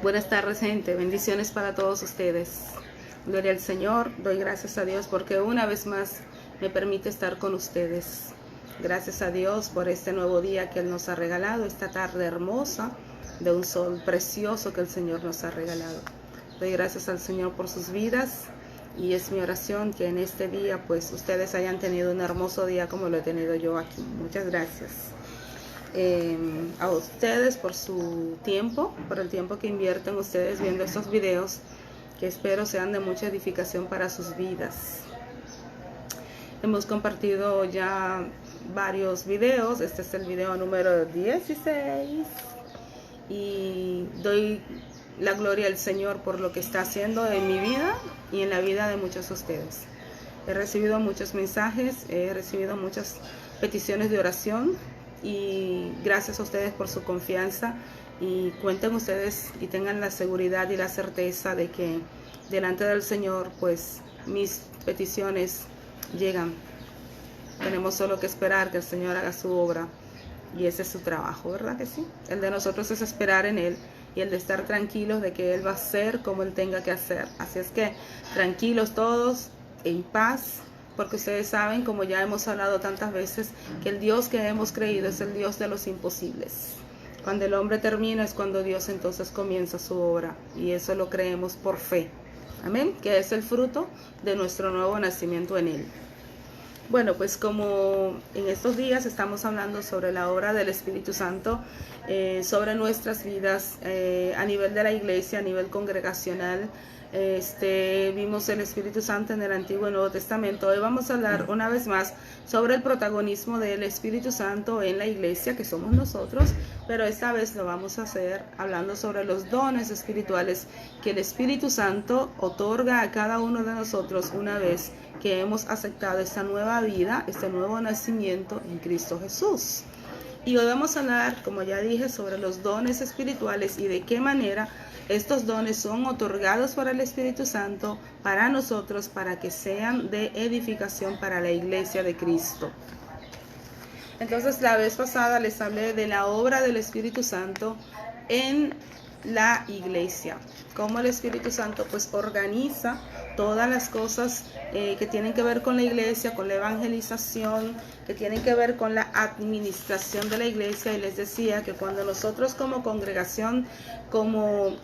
Buenas tardes, gente. Bendiciones para todos ustedes. Gloria al Señor. Doy gracias a Dios porque una vez más me permite estar con ustedes. Gracias a Dios por este nuevo día que Él nos ha regalado, esta tarde hermosa de un sol precioso que el Señor nos ha regalado. Doy gracias al Señor por sus vidas y es mi oración que en este día pues ustedes hayan tenido un hermoso día como lo he tenido yo aquí. Muchas gracias. A ustedes por su tiempo, por el tiempo que invierten ustedes viendo estos videos, que espero sean de mucha edificación para sus vidas. Hemos compartido ya varios videos, este es el video número 16 y doy la gloria al Señor por lo que está haciendo en mi vida y en la vida de muchos de ustedes. He recibido muchos mensajes, he recibido muchas peticiones de oración y gracias a ustedes por su confianza, y cuenten ustedes y tengan la seguridad y la certeza de que delante del Señor pues mis peticiones llegan. Tenemos solo que esperar que el Señor haga su obra y ese es su trabajo, ¿verdad que sí? El de nosotros es esperar en Él y el de estar tranquilos de que Él va a hacer como Él tenga que hacer. Así es que tranquilos todos, en paz, porque ustedes saben, como ya hemos hablado tantas veces, que el Dios que hemos creído es el Dios de los imposibles. Cuando el hombre termina es cuando Dios entonces comienza su obra, y eso lo creemos por fe. Amén, que es el fruto de nuestro nuevo nacimiento en Él. Bueno, pues como en estos días estamos hablando sobre la obra del Espíritu Santo, sobre nuestras vidas a nivel de la iglesia, a nivel congregacional, vimos el Espíritu Santo en el Antiguo y Nuevo Testamento. Hoy vamos a hablar una vez más sobre el protagonismo del Espíritu Santo en la iglesia, que somos nosotros, pero esta vez lo vamos a hacer hablando sobre los dones espirituales que el Espíritu Santo otorga a cada uno de nosotros una vez que hemos aceptado esta nueva vida, este nuevo nacimiento en Cristo Jesús. Y hoy vamos a hablar, como ya dije, sobre los dones espirituales y de qué manera estos dones son otorgados por el Espíritu Santo para nosotros, para que sean de edificación para la iglesia de Cristo. Entonces, la vez pasada les hablé de la obra del Espíritu Santo en la iglesia, cómo el Espíritu Santo pues organiza todas las cosas que tienen que ver con la iglesia, con la evangelización, que tienen que ver con la administración de la iglesia. Y les decía que cuando nosotros como congregación, como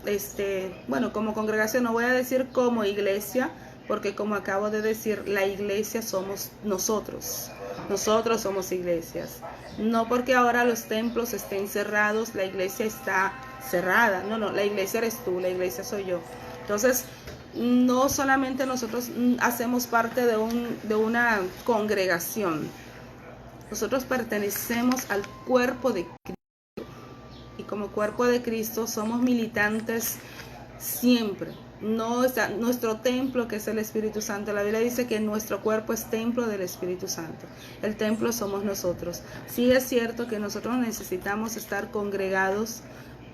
congregación, no voy a decir como iglesia, porque como acabo de decir, la iglesia somos nosotros. Nosotros somos iglesias. No porque ahora los templos estén cerrados, la iglesia está cerrada. No, la iglesia eres tú, la iglesia soy yo. Entonces, no solamente nosotros hacemos parte de una congregación. Nosotros pertenecemos al cuerpo de Cristo. Y como cuerpo de Cristo somos militantes siempre. No está nuestro templo, que es el Espíritu Santo. La Biblia dice que nuestro cuerpo es templo del Espíritu Santo. El templo somos nosotros. Sí es cierto que nosotros necesitamos estar congregados,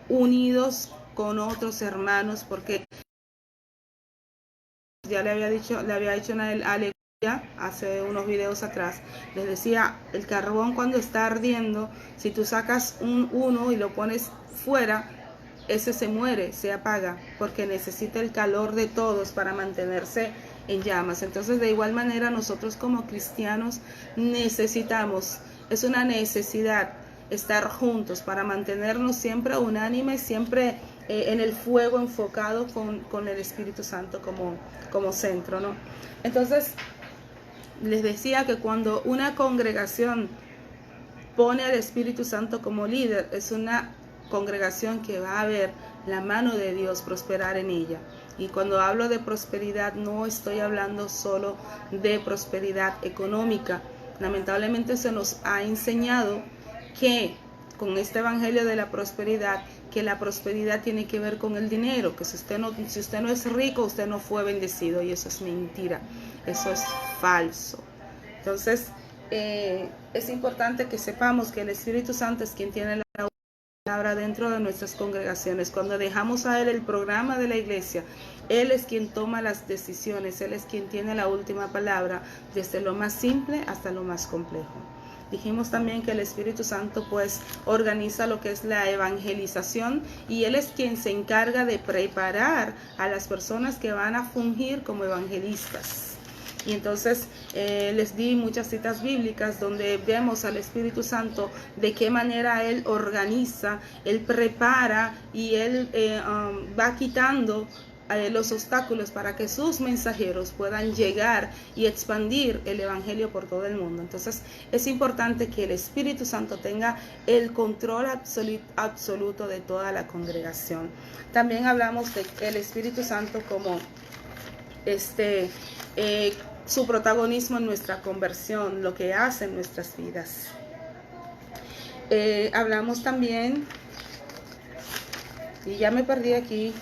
unidos con otros hermanos, porque ya le había hecho una alegoría hace unos videos atrás. Les decía, el carbón cuando está ardiendo, si tú sacas uno y lo pones fuera, ese se muere, se apaga, porque necesita el calor de todos para mantenerse en llamas. Entonces, de igual manera, nosotros como cristianos necesitamos, es una necesidad estar juntos para mantenernos siempre unánimes, siempre en el fuego, enfocado con el Espíritu Santo como centro, ¿no? Entonces, les decía que cuando una congregación pone al Espíritu Santo como líder, es una congregación que va a ver la mano de Dios prosperar en ella. Y cuando hablo de prosperidad, no estoy hablando solo de prosperidad económica. Lamentablemente se nos ha enseñado que con este evangelio de la prosperidad, que la prosperidad tiene que ver con el dinero, que si usted no es rico, usted no fue bendecido, y eso es mentira, eso es falso. Entonces, es importante que sepamos que el Espíritu Santo es quien tiene la palabra dentro de nuestras congregaciones. Cuando dejamos a Él el programa de la iglesia, Él es quien toma las decisiones, Él es quien tiene la última palabra, desde lo más simple hasta lo más complejo. Dijimos también que el Espíritu Santo pues organiza lo que es la evangelización y Él es quien se encarga de preparar a las personas que van a fungir como evangelistas. Y entonces les di muchas citas bíblicas donde vemos al Espíritu Santo de qué manera Él organiza, Él prepara y Él va quitando los obstáculos para que sus mensajeros puedan llegar y expandir el evangelio por todo el mundo. Entonces es importante que el Espíritu Santo tenga el control absoluto de toda la congregación. También hablamos de el Espíritu Santo como su protagonismo en nuestra conversión, lo que hace en nuestras vidas. Hablamos también, y ya me perdí aquí,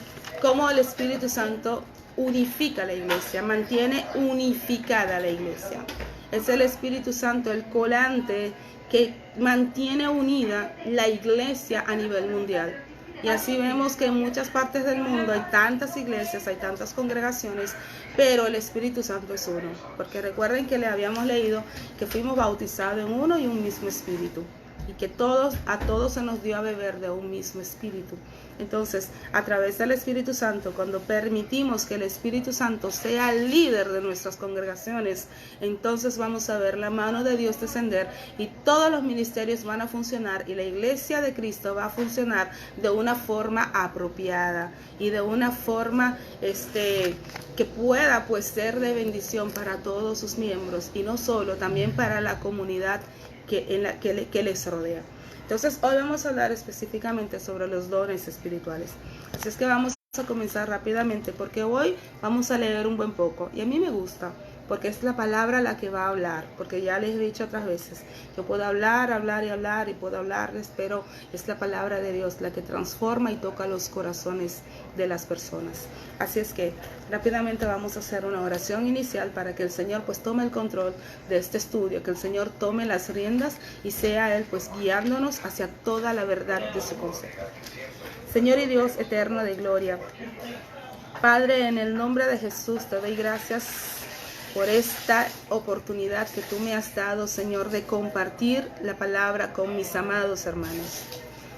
cómo el Espíritu Santo unifica la iglesia, mantiene unificada la iglesia. Es el Espíritu Santo el colante que mantiene unida la iglesia a nivel mundial. Y así vemos que en muchas partes del mundo hay tantas iglesias, hay tantas congregaciones, pero el Espíritu Santo es uno. Porque recuerden que le habíamos leído que fuimos bautizados en uno y un mismo Espíritu. Y que a todos se nos dio a beber de un mismo Espíritu. Entonces, a través del Espíritu Santo, cuando permitimos que el Espíritu Santo sea el líder de nuestras congregaciones, entonces vamos a ver la mano de Dios descender y todos los ministerios van a funcionar y la iglesia de Cristo va a funcionar de una forma apropiada y de una forma que pueda pues ser de bendición para todos sus miembros y no solo, también para la comunidad que les rodea. Entonces hoy vamos a hablar específicamente sobre los dones espirituales. Así es que vamos a comenzar rápidamente porque hoy vamos a leer un buen poco. Y a mí me gusta porque es la palabra la que va a hablar. Porque ya les he dicho otras veces, yo puedo hablar y puedo hablarles, pero es la palabra de Dios la que transforma y toca los corazones de las personas. Así es que rápidamente vamos a hacer una oración inicial para que el Señor pues tome el control de este estudio, que el Señor tome las riendas y sea Él pues guiándonos hacia toda la verdad de su consejo. Señor y Dios eterno de gloria, Padre, en el nombre de Jesús te doy gracias por esta oportunidad que tú me has dado, Señor, de compartir la palabra con mis amados hermanos.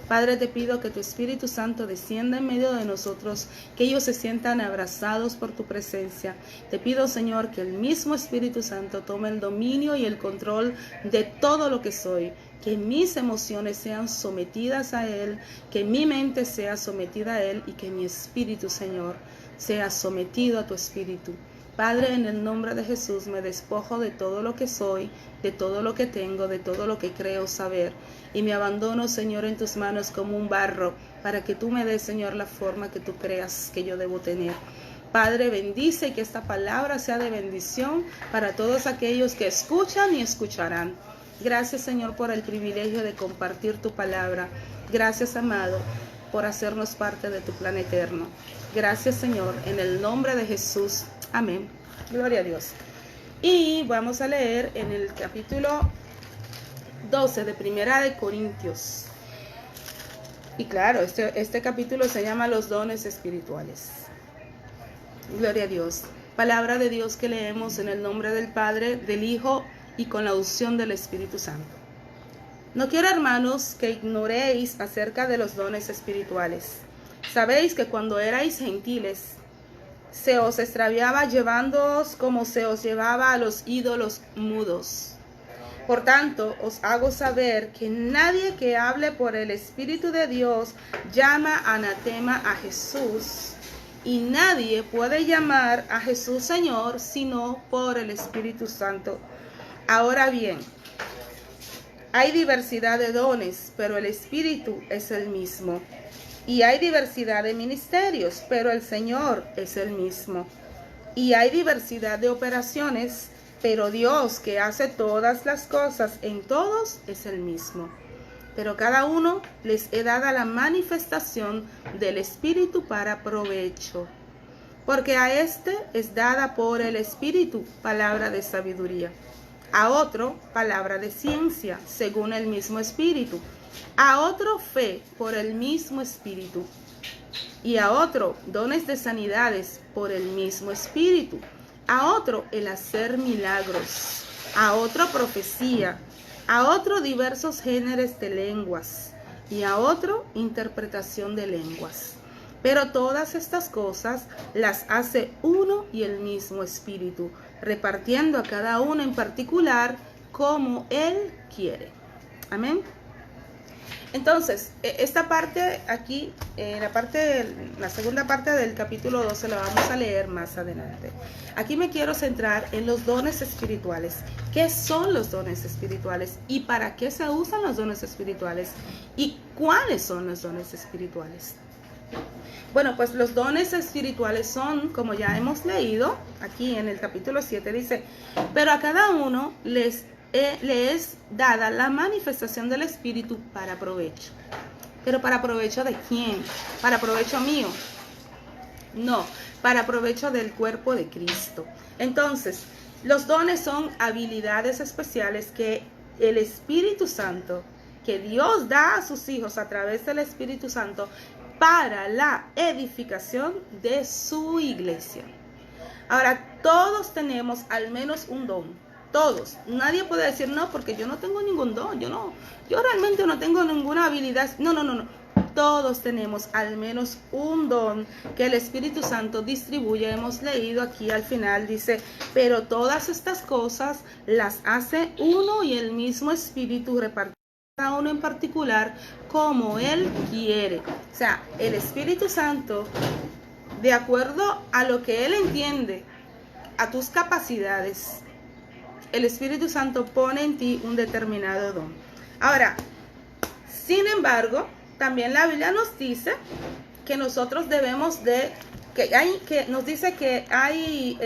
Padre, te pido que tu Espíritu Santo descienda en medio de nosotros, que ellos se sientan abrazados por tu presencia. Te pido, Señor, que el mismo Espíritu Santo tome el dominio y el control de todo lo que soy, que mis emociones sean sometidas a Él, que mi mente sea sometida a Él y que mi espíritu, Señor, sea sometido a tu Espíritu. Padre, en el nombre de Jesús me despojo de todo lo que soy, de todo lo que tengo, de todo lo que creo saber y me abandono, Señor, en tus manos como un barro para que tú me des, Señor, la forma que tú creas que yo debo tener. Padre, bendice y que esta palabra sea de bendición para todos aquellos que escuchan y escucharán. Gracias, Señor, por el privilegio de compartir tu palabra. Gracias, amado, por hacernos parte de tu plan eterno. Gracias, Señor, en el nombre de Jesús. Amén. Gloria a Dios. Y vamos a leer en el capítulo 12 de Primera de Corintios. Y claro, este capítulo se llama Los dones espirituales. Gloria a Dios. Palabra de Dios que leemos en el nombre del Padre, del Hijo y con la unción del Espíritu Santo. No quiero, hermanos, que ignoréis acerca de los dones espirituales. Sabéis que cuando erais gentiles, se os extraviaba llevándoos como se os llevaba a los ídolos mudos. Por tanto, os hago saber que nadie que hable por el Espíritu de Dios llama anatema a Jesús, y nadie puede llamar a Jesús Señor sino por el Espíritu Santo. Ahora bien, hay diversidad de dones, pero el Espíritu es el mismo. Y hay diversidad de ministerios, pero el Señor es el mismo. Y hay diversidad de operaciones, pero Dios que hace todas las cosas en todos es el mismo. Pero cada uno les he dado la manifestación del Espíritu para provecho. Porque a este es dada por el Espíritu palabra de sabiduría, a otro palabra de ciencia, según el mismo Espíritu, a otro fe por el mismo Espíritu, y a otro dones de sanidades por el mismo Espíritu, a otro el hacer milagros, a otro profecía, a otro diversos géneros de lenguas, y a otro interpretación de lenguas. Pero todas estas cosas las hace uno y el mismo Espíritu, repartiendo a cada uno en particular como Él quiere. Amén. Entonces, esta parte aquí, la segunda parte del capítulo 12 la vamos a leer más adelante. Aquí me quiero centrar en los dones espirituales. ¿Qué son los dones espirituales? ¿Y para qué se usan los dones espirituales? ¿Y cuáles son los dones espirituales? Bueno, pues los dones espirituales son, como ya hemos leído, aquí en el capítulo 7 dice, pero a cada uno le es dada la manifestación del Espíritu para provecho. ¿Pero para provecho de quién? ¿Para provecho mío? No, para provecho del cuerpo de Cristo. Entonces, los dones son habilidades especiales que el Espíritu Santo, que Dios da a sus hijos a través del Espíritu Santo para la edificación de su iglesia. Ahora, todos tenemos al menos un don. Todos. Nadie puede decir, no, porque yo no tengo ningún don. Yo realmente no tengo ninguna habilidad. No. Todos tenemos al menos un don que el Espíritu Santo distribuye. Hemos leído aquí al final, dice, pero todas estas cosas las hace uno y el mismo Espíritu, repartiendo cada uno en particular como Él quiere. O sea, el Espíritu Santo, de acuerdo a lo que Él entiende, a tus capacidades, el Espíritu Santo pone en ti un determinado don. Ahora, sin embargo, también la Biblia nos dice que nosotros debemos nos dice que hay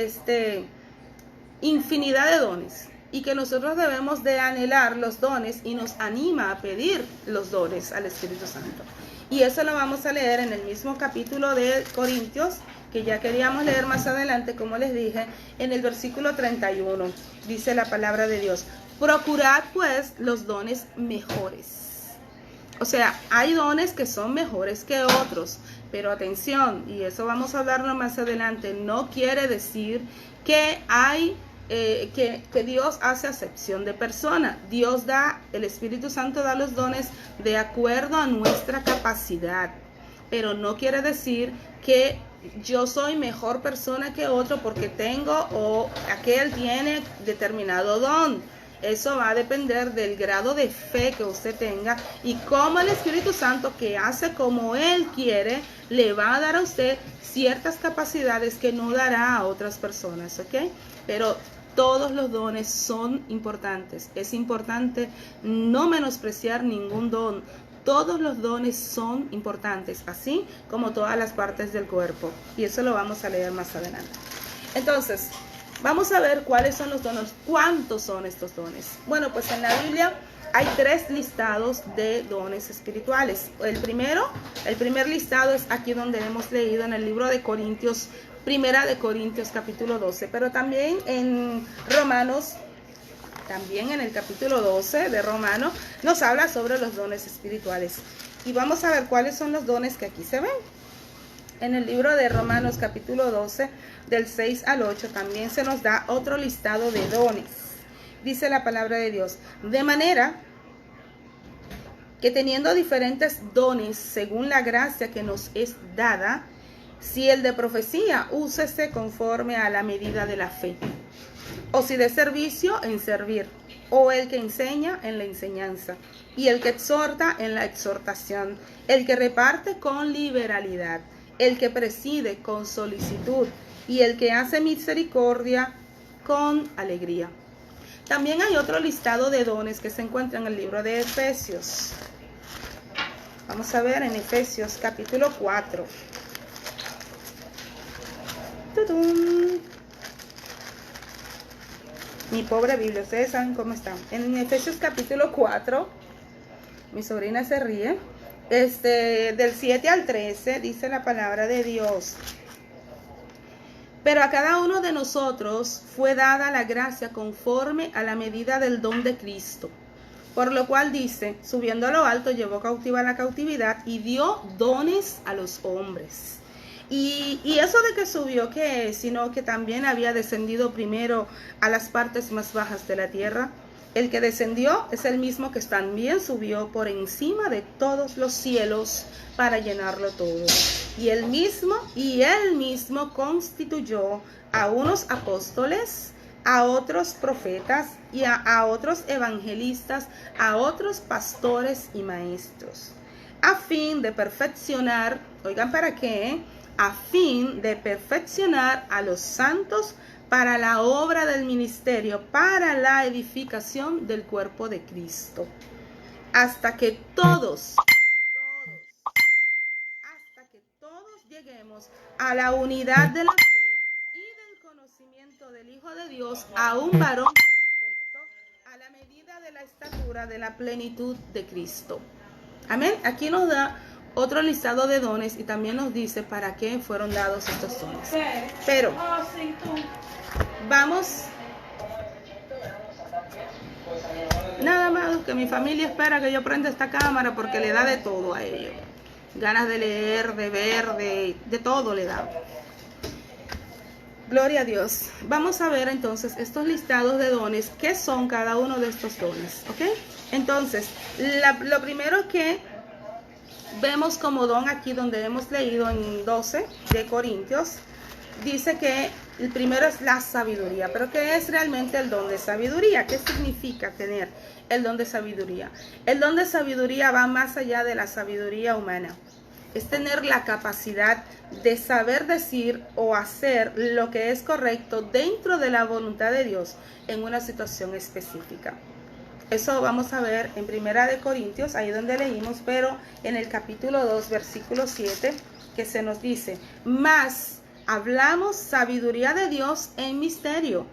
infinidad de dones y que nosotros debemos de anhelar los dones, y nos anima a pedir los dones al Espíritu Santo. Y eso lo vamos a leer en el mismo capítulo de Corintios, que ya queríamos leer más adelante, como les dije, en el versículo 31, dice la palabra de Dios, procurad pues los dones mejores. O sea, hay dones que son mejores que otros, pero atención, y eso vamos a hablarlo más adelante, no quiere decir que que Dios hace acepción de persona. Dios el Espíritu Santo da los dones de acuerdo a nuestra capacidad, pero no quiere decir que yo soy mejor persona que otro porque tengo o aquel tiene determinado don. Eso va a depender del grado de fe que usted tenga y cómo el Espíritu Santo, que hace como Él quiere, le va a dar a usted ciertas capacidades que no dará a otras personas, ¿ok? Pero todos los dones son importantes. Es importante no menospreciar ningún don. Todos los dones son importantes, así como todas las partes del cuerpo. Y eso lo vamos a leer más adelante. Entonces, vamos a ver cuáles son los dones. ¿Cuántos son estos dones? Bueno, pues en la Biblia hay 3 listados de dones espirituales. El primer listado es aquí donde hemos leído en el libro de Corintios, Primera de Corintios capítulo 12, pero también en Romanos, también en el capítulo 12 de Romanos, nos habla sobre los dones espirituales. Y vamos a ver cuáles son los dones que aquí se ven. En el libro de Romanos capítulo 12, del 6 al 8, también se nos da otro listado de dones. Dice la palabra de Dios, de manera que teniendo diferentes dones según la gracia que nos es dada, si el de profecía, úsese conforme a la medida de la fe. O si de servicio, en servir. O el que enseña, en la enseñanza. Y el que exhorta, en la exhortación. El que reparte, con liberalidad. El que preside, con solicitud. Y el que hace misericordia, con alegría. También hay otro listado de dones que se encuentra en el libro de Efesios. Vamos a ver en Efesios capítulo 4. Mi pobre Biblia, ustedes saben cómo están. En Efesios capítulo 4, mi sobrina se ríe, del 7 al 13 dice la palabra de Dios. Pero a cada uno de nosotros fue dada la gracia conforme a la medida del don de Cristo. Por lo cual dice, subiendo a lo alto, llevó cautiva la cautividad y dio dones a los hombres. Y eso de que subió, ¿qué es? Sino que también había descendido primero a las partes más bajas de la tierra. El que descendió es el mismo que también subió por encima de todos los cielos para llenarlo todo. Y él mismo constituyó a unos apóstoles, a otros profetas y a otros evangelistas, a otros pastores y maestros, a fin de perfeccionar, oigan para qué, a fin de perfeccionar a los santos para la obra del ministerio, para la edificación del cuerpo de Cristo, hasta que todos lleguemos a la unidad de la fe y del conocimiento del Hijo de Dios, a un varón perfecto, a la medida de la estatura de la plenitud de Cristo. Amén. Aquí nos da otro listado de dones y también nos dice para qué fueron dados estos dones. Pero vamos, nada más que mi familia espera que yo prenda esta cámara porque le da de todo a ellos. Ganas de leer, de ver, de todo le da. Gloria a Dios. Vamos a ver entonces estos listados de dones, qué son cada uno de estos dones, ¿ok? Entonces, lo primero que vemos como don aquí, donde hemos leído en 12 de Corintios, dice que el primero es la sabiduría. Pero ¿qué es realmente el don de sabiduría? ¿Qué significa tener el don de sabiduría? El don de sabiduría va más allá de la sabiduría humana. Es tener la capacidad de saber decir o hacer lo que es correcto dentro de la voluntad de Dios en una situación específica. Eso vamos a ver en Primera de Corintios, ahí donde leímos, pero en el capítulo 2, versículo 7, que se nos dice: mas hablamos sabiduría de Dios en misterio,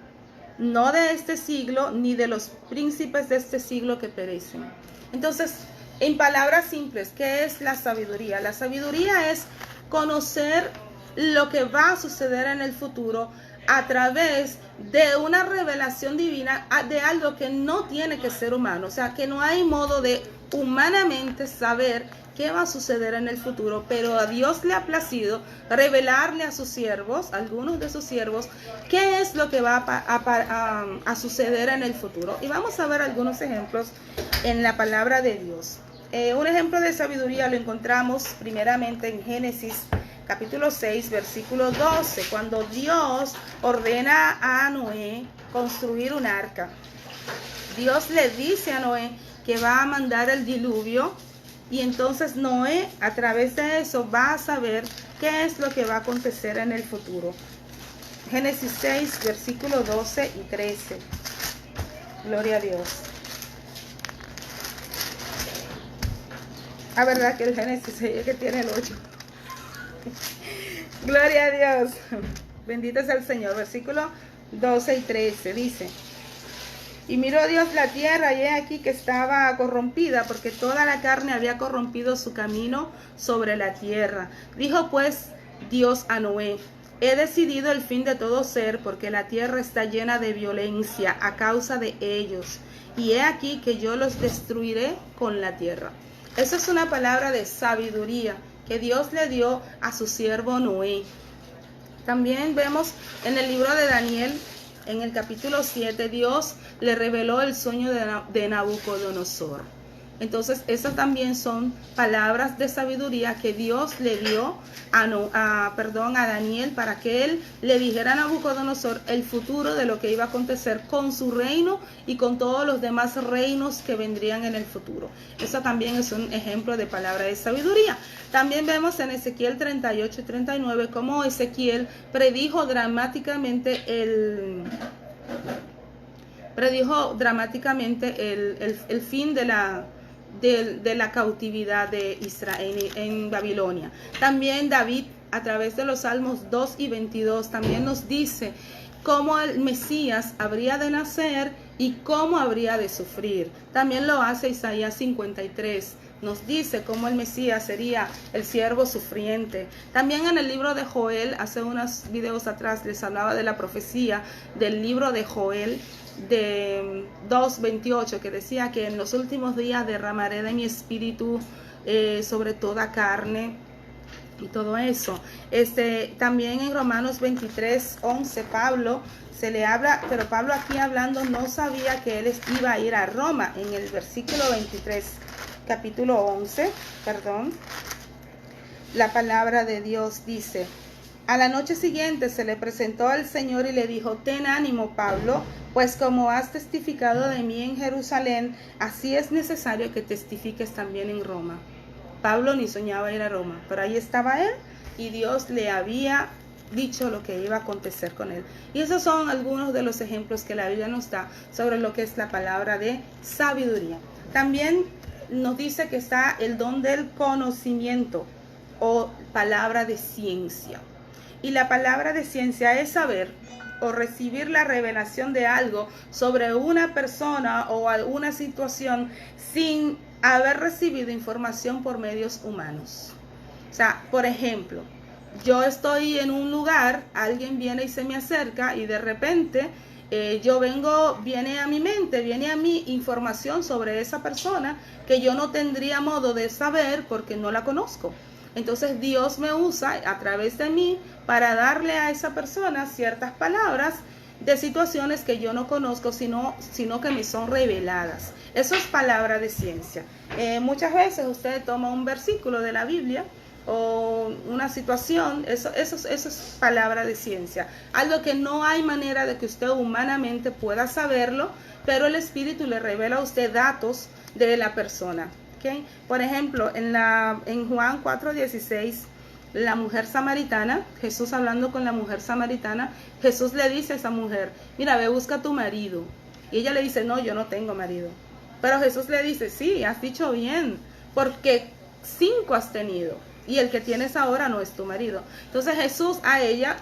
no de este siglo, ni de los príncipes de este siglo que perecen. Entonces, en palabras simples, ¿qué es la sabiduría? La sabiduría es conocer lo que va a suceder en el futuro a través de una revelación divina de algo que no tiene que ser humano. O sea, que no hay modo de humanamente saber qué va a suceder en el futuro, pero a Dios le ha placido revelarle a sus siervos, a algunos de sus siervos, qué es lo que va a suceder en el futuro. Y vamos a ver algunos ejemplos en la palabra de Dios. Un ejemplo de sabiduría lo encontramos primeramente en Génesis capítulo 6, versículo 12, cuando Dios ordena a Noé construir un arca. Dios le dice a Noé que va a mandar el diluvio, y entonces Noé, a través de eso, va a saber qué es lo que va a acontecer en el futuro. Génesis 6, versículo 12 y 13. Gloria a Dios. La verdad que el Génesis es el que tiene el 8. Gloria a Dios. Bendito sea el Señor. Versículo 12 y 13 dice: y miró Dios la tierra, y he aquí que estaba corrompida, porque toda la carne había corrompido su camino sobre la tierra. Dijo pues Dios a Noé: he decidido el fin de todo ser, porque la tierra está llena de violencia a causa de ellos, y he aquí que yo los destruiré con la tierra. Esa es una palabra de sabiduría que Dios le dio a su siervo Noé. También vemos en el libro de Daniel, en el capítulo 7, Dios le reveló el sueño de Nabucodonosor. Entonces, esas también son palabras de sabiduría que Dios le dio a Daniel, para que él le dijera a Nabucodonosor el futuro de lo que iba a acontecer con su reino y con todos los demás reinos que vendrían en el futuro. Eso también es un ejemplo de palabra de sabiduría. También vemos en Ezequiel 38 y 39 cómo Ezequiel predijo dramáticamente el fin de la cautividad de Israel en Babilonia. También David, a través de los Salmos 2 y 22, también nos dice cómo el Mesías habría de nacer y cómo habría de sufrir. También lo hace Isaías 53. Nos dice cómo el Mesías sería el siervo sufriente. También en el libro de Joel, hace unos videos atrás les hablaba de la profecía del libro de Joel, de 2:28, que decía que en los últimos días derramaré de mi espíritu sobre toda carne. y todo eso. También en Romanos 23:11 Pablo se le habla, pero Pablo aquí hablando no sabía que él iba a ir a Roma. En el versículo 23, capítulo 11, la palabra de Dios dice: a la noche siguiente se le presentó al Señor y le dijo: ten ánimo, Pablo, pues como has testificado de mí en Jerusalén, así es necesario que testifiques también en Roma. Pablo ni soñaba ir a Roma, pero ahí estaba él y Dios le había dicho lo que iba a acontecer con él. Y esos son algunos de los ejemplos que la Biblia nos da sobre lo que es la palabra de sabiduría. También nos dice que está el don del conocimiento o palabra de ciencia. Y la palabra de ciencia es saber o recibir la revelación de algo sobre una persona o alguna situación sin haber recibido información por medios humanos. O sea, por ejemplo, yo estoy en un lugar, alguien viene y se me acerca y de repente viene a mi mente, viene a mí información sobre esa persona que yo no tendría modo de saber porque no la conozco. Entonces Dios me usa a través de mí para darle a esa persona ciertas palabras de situaciones que yo no conozco, sino que me son reveladas. Eso es palabra de ciencia. Muchas veces usted toma un versículo de la Biblia o una situación, eso es palabra de ciencia. Algo que no hay manera de que usted humanamente pueda saberlo, pero el Espíritu le revela a usted datos de la persona. ¿Okay? Por ejemplo, en Juan 4:16, la mujer samaritana, Jesús hablando con la mujer samaritana, Jesús le dice a esa mujer: mira, ve, busca a tu marido. Y ella le dice: no, yo no tengo marido. Pero Jesús le dice: sí, has dicho bien, porque 5 has tenido y el que tienes ahora no es tu marido. Entonces Jesús a ella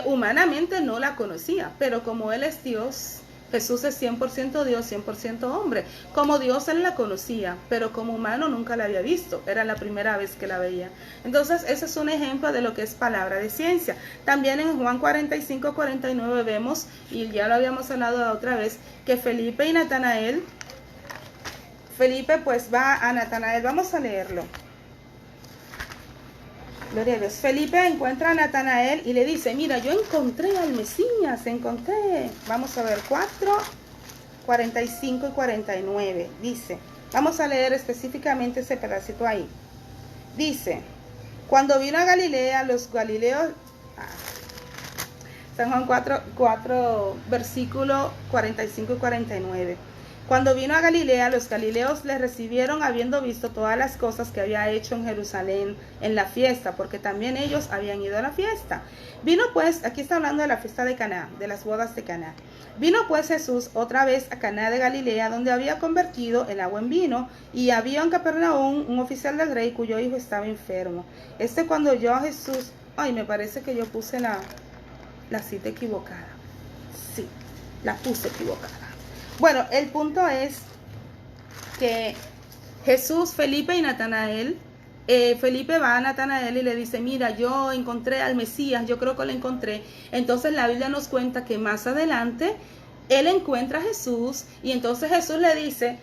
humanamente no la conocía, pero como Él es Dios, Jesús es 100% Dios, 100% hombre. Como Dios él la conocía, pero como humano nunca la había visto. Era la primera vez que la veía. Entonces, ese es un ejemplo de lo que es palabra de ciencia. También en Juan 45:49 vemos, y ya lo habíamos hablado la otra vez, que Felipe y Natanael, Felipe pues va a Natanael. Vamos a leerlo. Gloria a Dios. Felipe encuentra a Natanael y le dice: mira, yo encontré al Mesías, vamos a ver, 4:45 y 49, dice, vamos a leer específicamente ese pedacito ahí. Dice: cuando vino a Galilea, los galileos, San Juan 4, versículo 45 y 49. Cuando vino a Galilea, los galileos le recibieron habiendo visto todas las cosas que había hecho en Jerusalén en la fiesta, porque también ellos habían ido a la fiesta. Vino pues, aquí está hablando de la fiesta de Caná, de las bodas de Caná. Vino pues Jesús otra vez a Caná de Galilea, donde había convertido el agua en vino, y había en Capernaum un oficial del rey cuyo hijo estaba enfermo. Cuando oyó a Jesús, me parece que yo puse la cita equivocada. Sí, la puse equivocada. Bueno, el punto es que Jesús, Felipe y Natanael, Felipe va a Natanael y le dice: mira, yo encontré al Mesías, yo creo que lo encontré. Entonces la Biblia nos cuenta que más adelante él encuentra a Jesús y entonces Jesús le dice: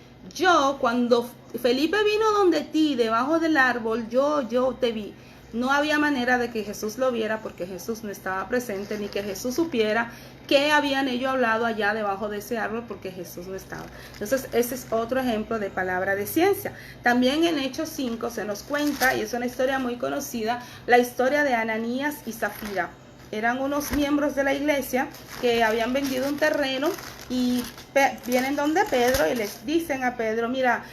cuando Felipe vino donde ti, debajo del árbol, yo te vi. No había manera de que Jesús lo viera porque Jesús no estaba presente, ni que Jesús supiera qué habían ellos hablado allá debajo de ese árbol porque Jesús no estaba. Entonces ese es otro ejemplo de palabra de ciencia. También en Hechos 5 se nos cuenta, y es una historia muy conocida, la historia de Ananías y Zafira. Eran unos miembros de la iglesia que habían vendido un terreno y vienen donde Pedro y les dicen a Pedro: mira,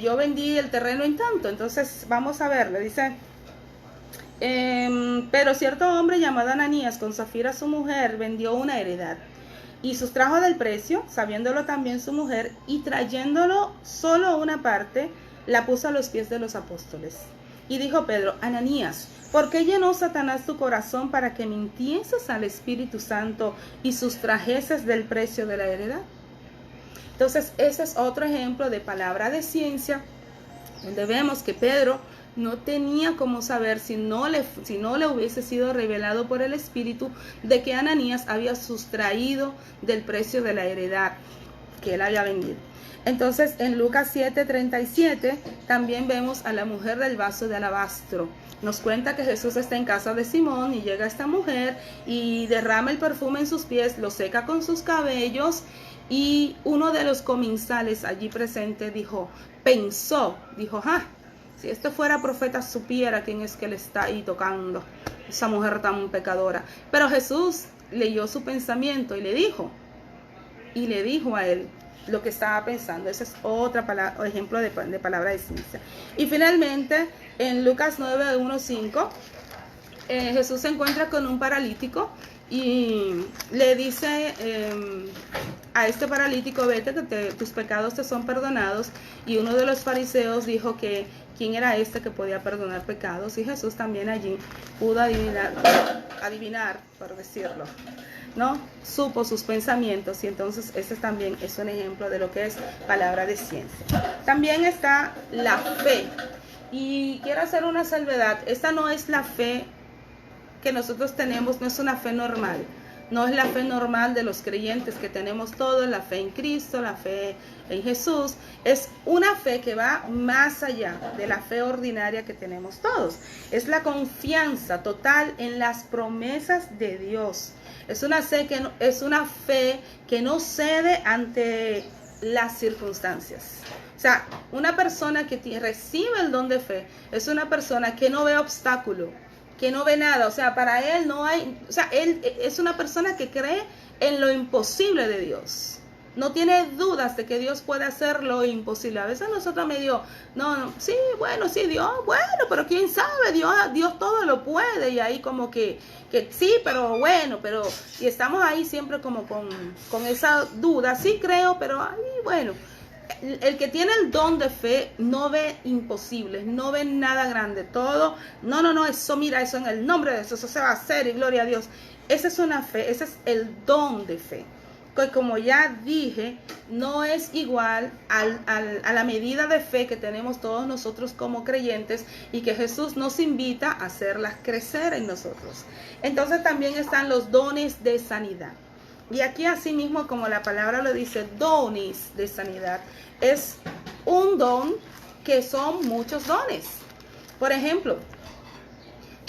yo vendí el terreno en tanto. Entonces vamos a ver, le dice: pero cierto hombre llamado Ananías, con Zafira su mujer, vendió una heredad y sustrajo del precio, sabiéndolo también su mujer, y trayéndolo solo una parte, la puso a los pies de los apóstoles. Y dijo Pedro: Ananías, ¿por qué llenó Satanás tu corazón para que mintieses al Espíritu Santo y sustrajeses del precio de la heredad? Entonces ese es otro ejemplo de palabra de ciencia, donde vemos que Pedro no tenía cómo saber, si no le hubiese sido revelado por el Espíritu, de que Ananías había sustraído del precio de la heredad que él había venido. Entonces en Lucas 7:37 también vemos a la mujer del vaso de alabastro. Nos cuenta que Jesús está en casa de Simón y llega esta mujer y derrama el perfume en sus pies, lo seca con sus cabellos, y uno de los comensales allí presente dijo, si este fuera profeta supiera quién es que le está ahí tocando, esa mujer tan pecadora. Pero Jesús leyó su pensamiento y le dijo a él lo que estaba pensando. Ese es otro ejemplo de palabra de ciencia. Y finalmente, en Lucas 9:1-5, Jesús se encuentra con un paralítico y le dice a este paralítico, vete, que tus pecados te son perdonados. Y uno de los fariseos dijo que quién era este que podía perdonar pecados, y Jesús también allí pudo adivinar, por decirlo, ¿no? Supo sus pensamientos, y entonces este también es un ejemplo de lo que es palabra de ciencia. También está la fe, y quiero hacer una salvedad. Esta no es la fe que nosotros tenemos, no es una fe normal. No es la fe normal de los creyentes que tenemos todos, la fe en Cristo, la fe en Jesús. Es una fe que va más allá de la fe ordinaria que tenemos todos. Es la confianza total en las promesas de Dios. Es una fe que no cede ante las circunstancias. O sea, una persona que recibe el don de fe es una persona que no ve obstáculo, que no ve nada. O sea, para él no hay, o sea, él es una persona que cree en lo imposible de Dios. No tiene dudas de que Dios puede hacer lo imposible. A veces nosotros Dios, sí, Dios, pero quién sabe, Dios todo lo puede. Y ahí como que sí, pero bueno, y estamos ahí siempre como con esa duda. Sí creo, pero ahí bueno. El que tiene el don de fe no ve imposibles, no ve nada grande, todo, eso en el nombre de eso se va a hacer y gloria a Dios. Esa es una fe, ese es el don de fe, que como ya dije, no es igual a la medida de fe que tenemos todos nosotros como creyentes, y que Jesús nos invita a hacerlas crecer en nosotros. Entonces también están los dones de sanidad. Y aquí así mismo, como la palabra lo dice, dones de sanidad, es un don que son muchos dones. Por ejemplo,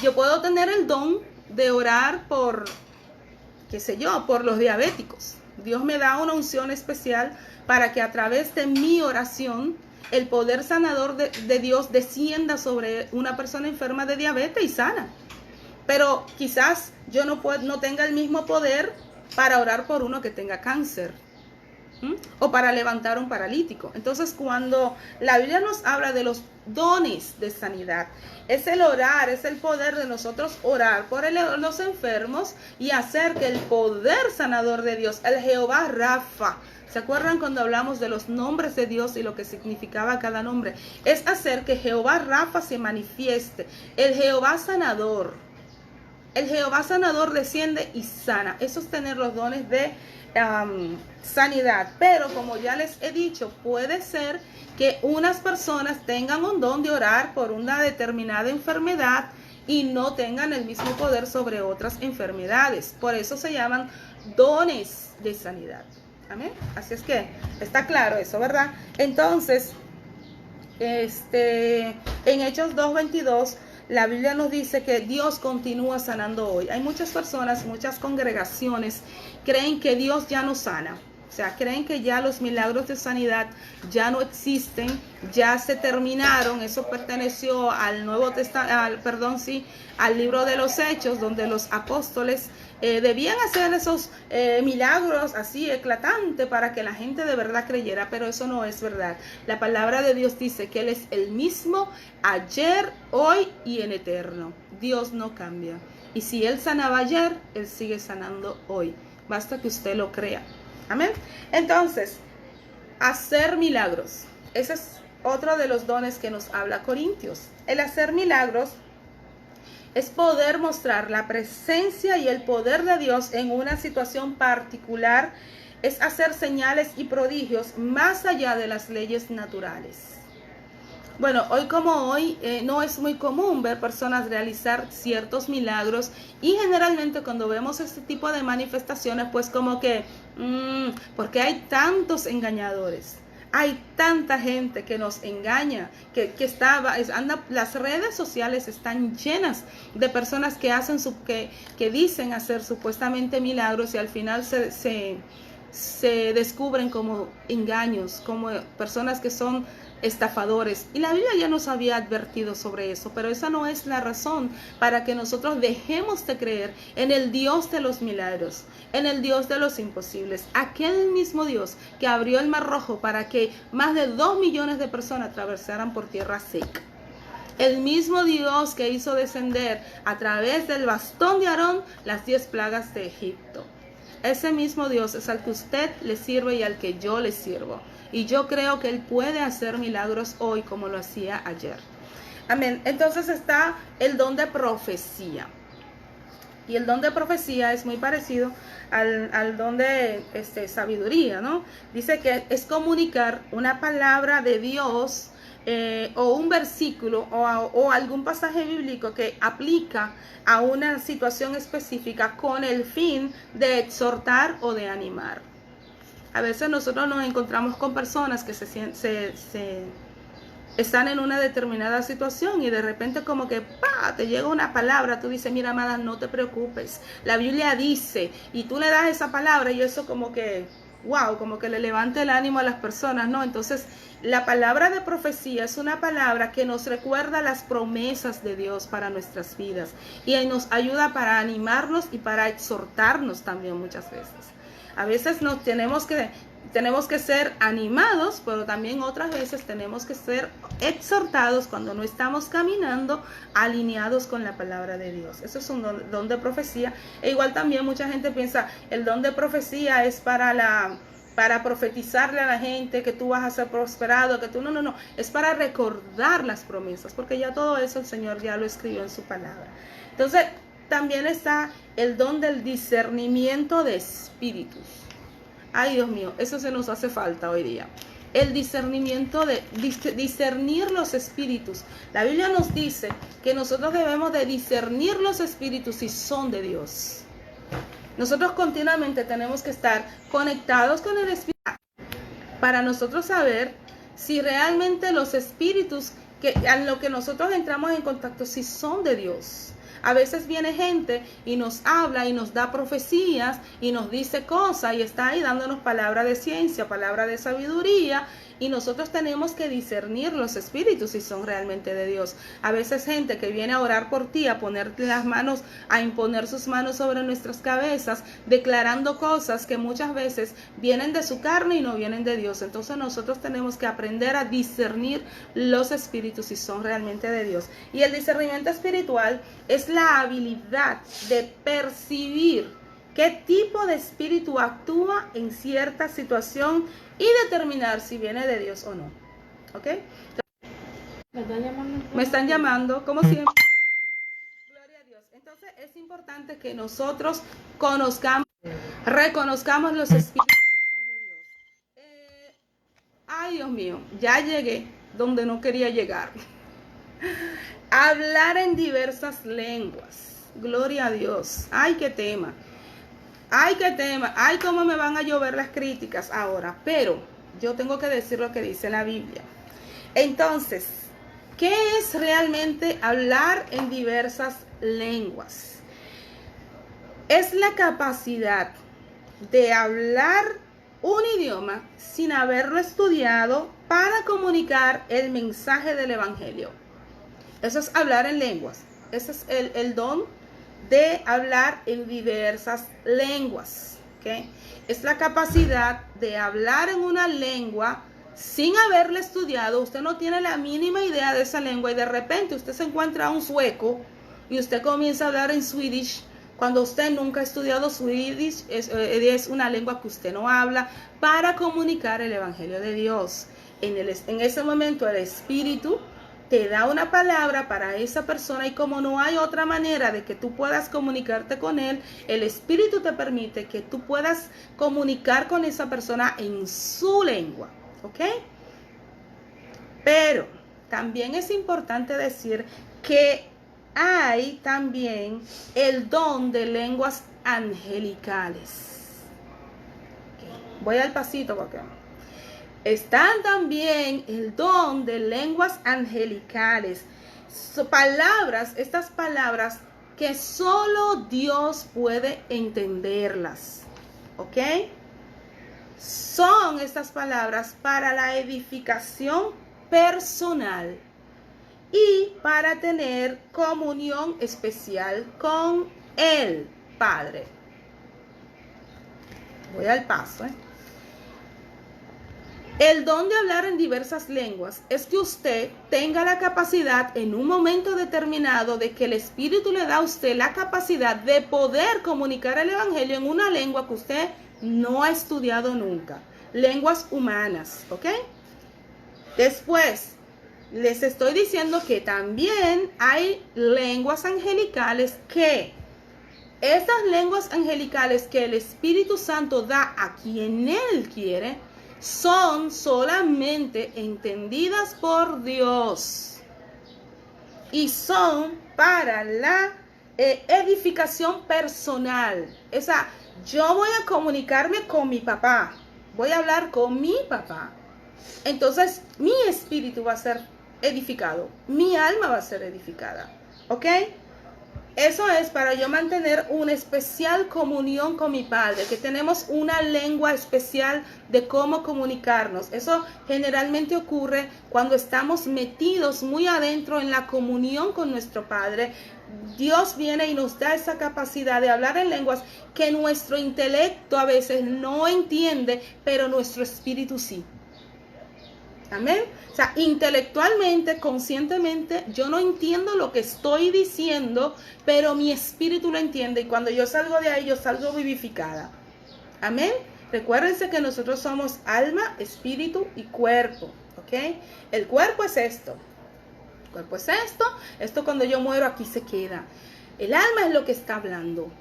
yo puedo tener el don de orar por los diabéticos. Dios me da una unción especial para que a través de mi oración el poder sanador de Dios descienda sobre una persona enferma de diabetes y sana. Pero quizás yo no tenga el mismo poder para orar por uno que tenga cáncer, o para levantar un paralítico. Entonces, cuando la Biblia nos habla de los dones de sanidad, es el orar, es el poder de nosotros orar por los enfermos y hacer que el poder sanador de Dios, el Jehová Rafa, ¿se acuerdan cuando hablamos de los nombres de Dios y lo que significaba cada nombre? Es hacer que Jehová Rafa se manifieste, el Jehová sanador. El Jehová sanador desciende y sana. Eso es tener los dones de sanidad. Pero como ya les he dicho, puede ser que unas personas tengan un don de orar por una determinada enfermedad y no tengan el mismo poder sobre otras enfermedades. Por eso se llaman dones de sanidad. Amén. Así es que está claro eso, ¿verdad? Entonces, en Hechos 2:22, la Biblia nos dice que Dios continúa sanando hoy. Hay muchas personas, muchas congregaciones creen que Dios ya no sana. O sea, creen que ya los milagros de sanidad ya no existen, ya se terminaron. Eso perteneció al Nuevo Testamento, al libro de los Hechos, donde los apóstoles debían hacer esos milagros así eclatantes para que la gente de verdad creyera, pero eso no es verdad. La palabra de Dios dice que Él es el mismo ayer, hoy y en eterno. Dios no cambia. Y si Él sanaba ayer, Él sigue sanando hoy. Basta que usted lo crea. Amén. Entonces, hacer milagros. Ese es otro de los dones que nos habla Corintios. El hacer milagros es poder mostrar la presencia y el poder de Dios en una situación particular. Es hacer señales y prodigios más allá de las leyes naturales. Bueno, hoy como hoy no es muy común ver personas realizar ciertos milagros, y generalmente cuando vemos este tipo de manifestaciones, pues como que, porque hay tantos engañadores. Hay tanta gente que nos engaña, las redes sociales están llenas de personas que que dicen hacer supuestamente milagros, y al final se descubren como engaños, como personas que son estafadores. Y la Biblia ya nos había advertido sobre eso, pero esa no es la razón para que nosotros dejemos de creer en el Dios de los milagros, en el Dios de los imposibles, aquel mismo Dios que abrió el Mar Rojo para que más de 2 millones de personas atravesaran por tierra seca. El mismo Dios que hizo descender a través del bastón de Aarón las 10 plagas de Egipto. Ese mismo Dios es al que usted le sirve y al que yo le sirvo. Y yo creo que Él puede hacer milagros hoy como lo hacía ayer. Amén. Entonces está el don de profecía. Y el don de profecía es muy parecido al don de sabiduría, ¿no? Dice que es comunicar una palabra de Dios, o un versículo o algún pasaje bíblico que aplica a una situación específica con el fin de exhortar o de animar. A veces nosotros nos encontramos con personas que están en una determinada situación y de repente como que te llega una palabra, tú dices, mira amada, no te preocupes, la Biblia dice, y tú le das esa palabra y eso como que, wow, como que le levanta el ánimo a las personas, ¿no? Entonces, la palabra de profecía es una palabra que nos recuerda las promesas de Dios para nuestras vidas y nos ayuda para animarnos y para exhortarnos también muchas veces. A veces tenemos que ser animados, pero también otras veces tenemos que ser exhortados cuando no estamos caminando alineados con la palabra de Dios. Eso es un don de profecía. E igual también mucha gente piensa, el don de profecía es para profetizarle a la gente que tú vas a ser prosperado, que tú no, es para recordar las promesas, porque ya todo eso el Señor ya lo escribió en su palabra. Entonces, también está el don del discernimiento de espíritus. Ay, Dios mío, eso se nos hace falta hoy día. El discernimiento de discernir los espíritus. La Biblia nos dice que nosotros debemos de discernir los espíritus si son de Dios. Nosotros continuamente tenemos que estar conectados con el espíritu para nosotros saber si realmente los espíritus a lo que nosotros entramos en contacto si son de Dios. A veces viene gente y nos habla y nos da profecías y nos dice cosas y está ahí dándonos palabra de ciencia, palabra de sabiduría, y nosotros tenemos que discernir los espíritus si son realmente de Dios. A veces gente que viene a orar por ti, a ponerte las manos, a imponer sus manos sobre nuestras cabezas, declarando cosas que muchas veces vienen de su carne y no vienen de Dios. Entonces nosotros tenemos que aprender a discernir los espíritus si son realmente de Dios. Y el discernimiento espiritual es la habilidad de percibir qué tipo de espíritu actúa en cierta situación y determinar si viene de Dios o no. ¿Ok? Me están llamando, como siempre. Gloria a Dios. Entonces es importante que nosotros reconozcamos los espíritus que son de Dios. Ay, Dios mío, ya llegué donde no quería llegar. Hablar en diversas lenguas. Gloria a Dios. Ay, qué tema. Ay, cómo me van a llover las críticas ahora, pero yo tengo que decir lo que dice la Biblia. Entonces, ¿qué es realmente hablar en diversas lenguas? Es la capacidad de hablar un idioma sin haberlo estudiado para comunicar el mensaje del Evangelio. Eso es hablar en lenguas. Ese es el don de hablar en diversas lenguas, ¿okay? Es la capacidad de hablar en una lengua sin haberla estudiado. Usted no tiene la mínima idea de esa lengua y de repente usted se encuentra a un sueco y usted comienza a hablar en Swedish cuando usted nunca ha estudiado Swedish. Es una lengua que usted no habla para comunicar el Evangelio de Dios. En ese momento el Espíritu te da una palabra para esa persona, y como no hay otra manera de que tú puedas comunicarte con él, el Espíritu te permite que tú puedas comunicar con esa persona en su lengua, ¿ok? Pero también es importante decir que hay también el don de lenguas angelicales. Okay. Voy al pasito porque están también el don de lenguas angelicales. Estas palabras que solo Dios puede entenderlas. ¿Ok? Son estas palabras para la edificación personal y para tener comunión especial con el Padre. Voy al paso. El don de hablar en diversas lenguas es que usted tenga la capacidad en un momento determinado de que el Espíritu le da a usted la capacidad de poder comunicar el Evangelio en una lengua que usted no ha estudiado nunca. Lenguas humanas, ¿ok? Después, les estoy diciendo que también hay lenguas angelicales que estas lenguas angelicales que el Espíritu Santo da a quien Él quiere son solamente entendidas por Dios y son para la edificación personal. O sea, yo voy a comunicarme con mi papá, voy a hablar con mi papá. Entonces, mi espíritu va a ser edificado, mi alma va a ser edificada, ¿ok? Eso es para yo mantener una especial comunión con mi Padre, que tenemos una lengua especial de cómo comunicarnos. Eso generalmente ocurre cuando estamos metidos muy adentro en la comunión con nuestro Padre. Dios viene y nos da esa capacidad de hablar en lenguas que nuestro intelecto a veces no entiende, pero nuestro espíritu sí. Amén. O sea, intelectualmente, conscientemente, yo no entiendo lo que estoy diciendo, pero mi espíritu lo entiende. Y cuando yo salgo de ahí, yo salgo vivificada. Amén. Recuérdense que nosotros somos alma, espíritu y cuerpo. ¿Ok? El cuerpo es esto. El cuerpo es esto. Esto cuando yo muero aquí se queda. El alma es lo que está hablando.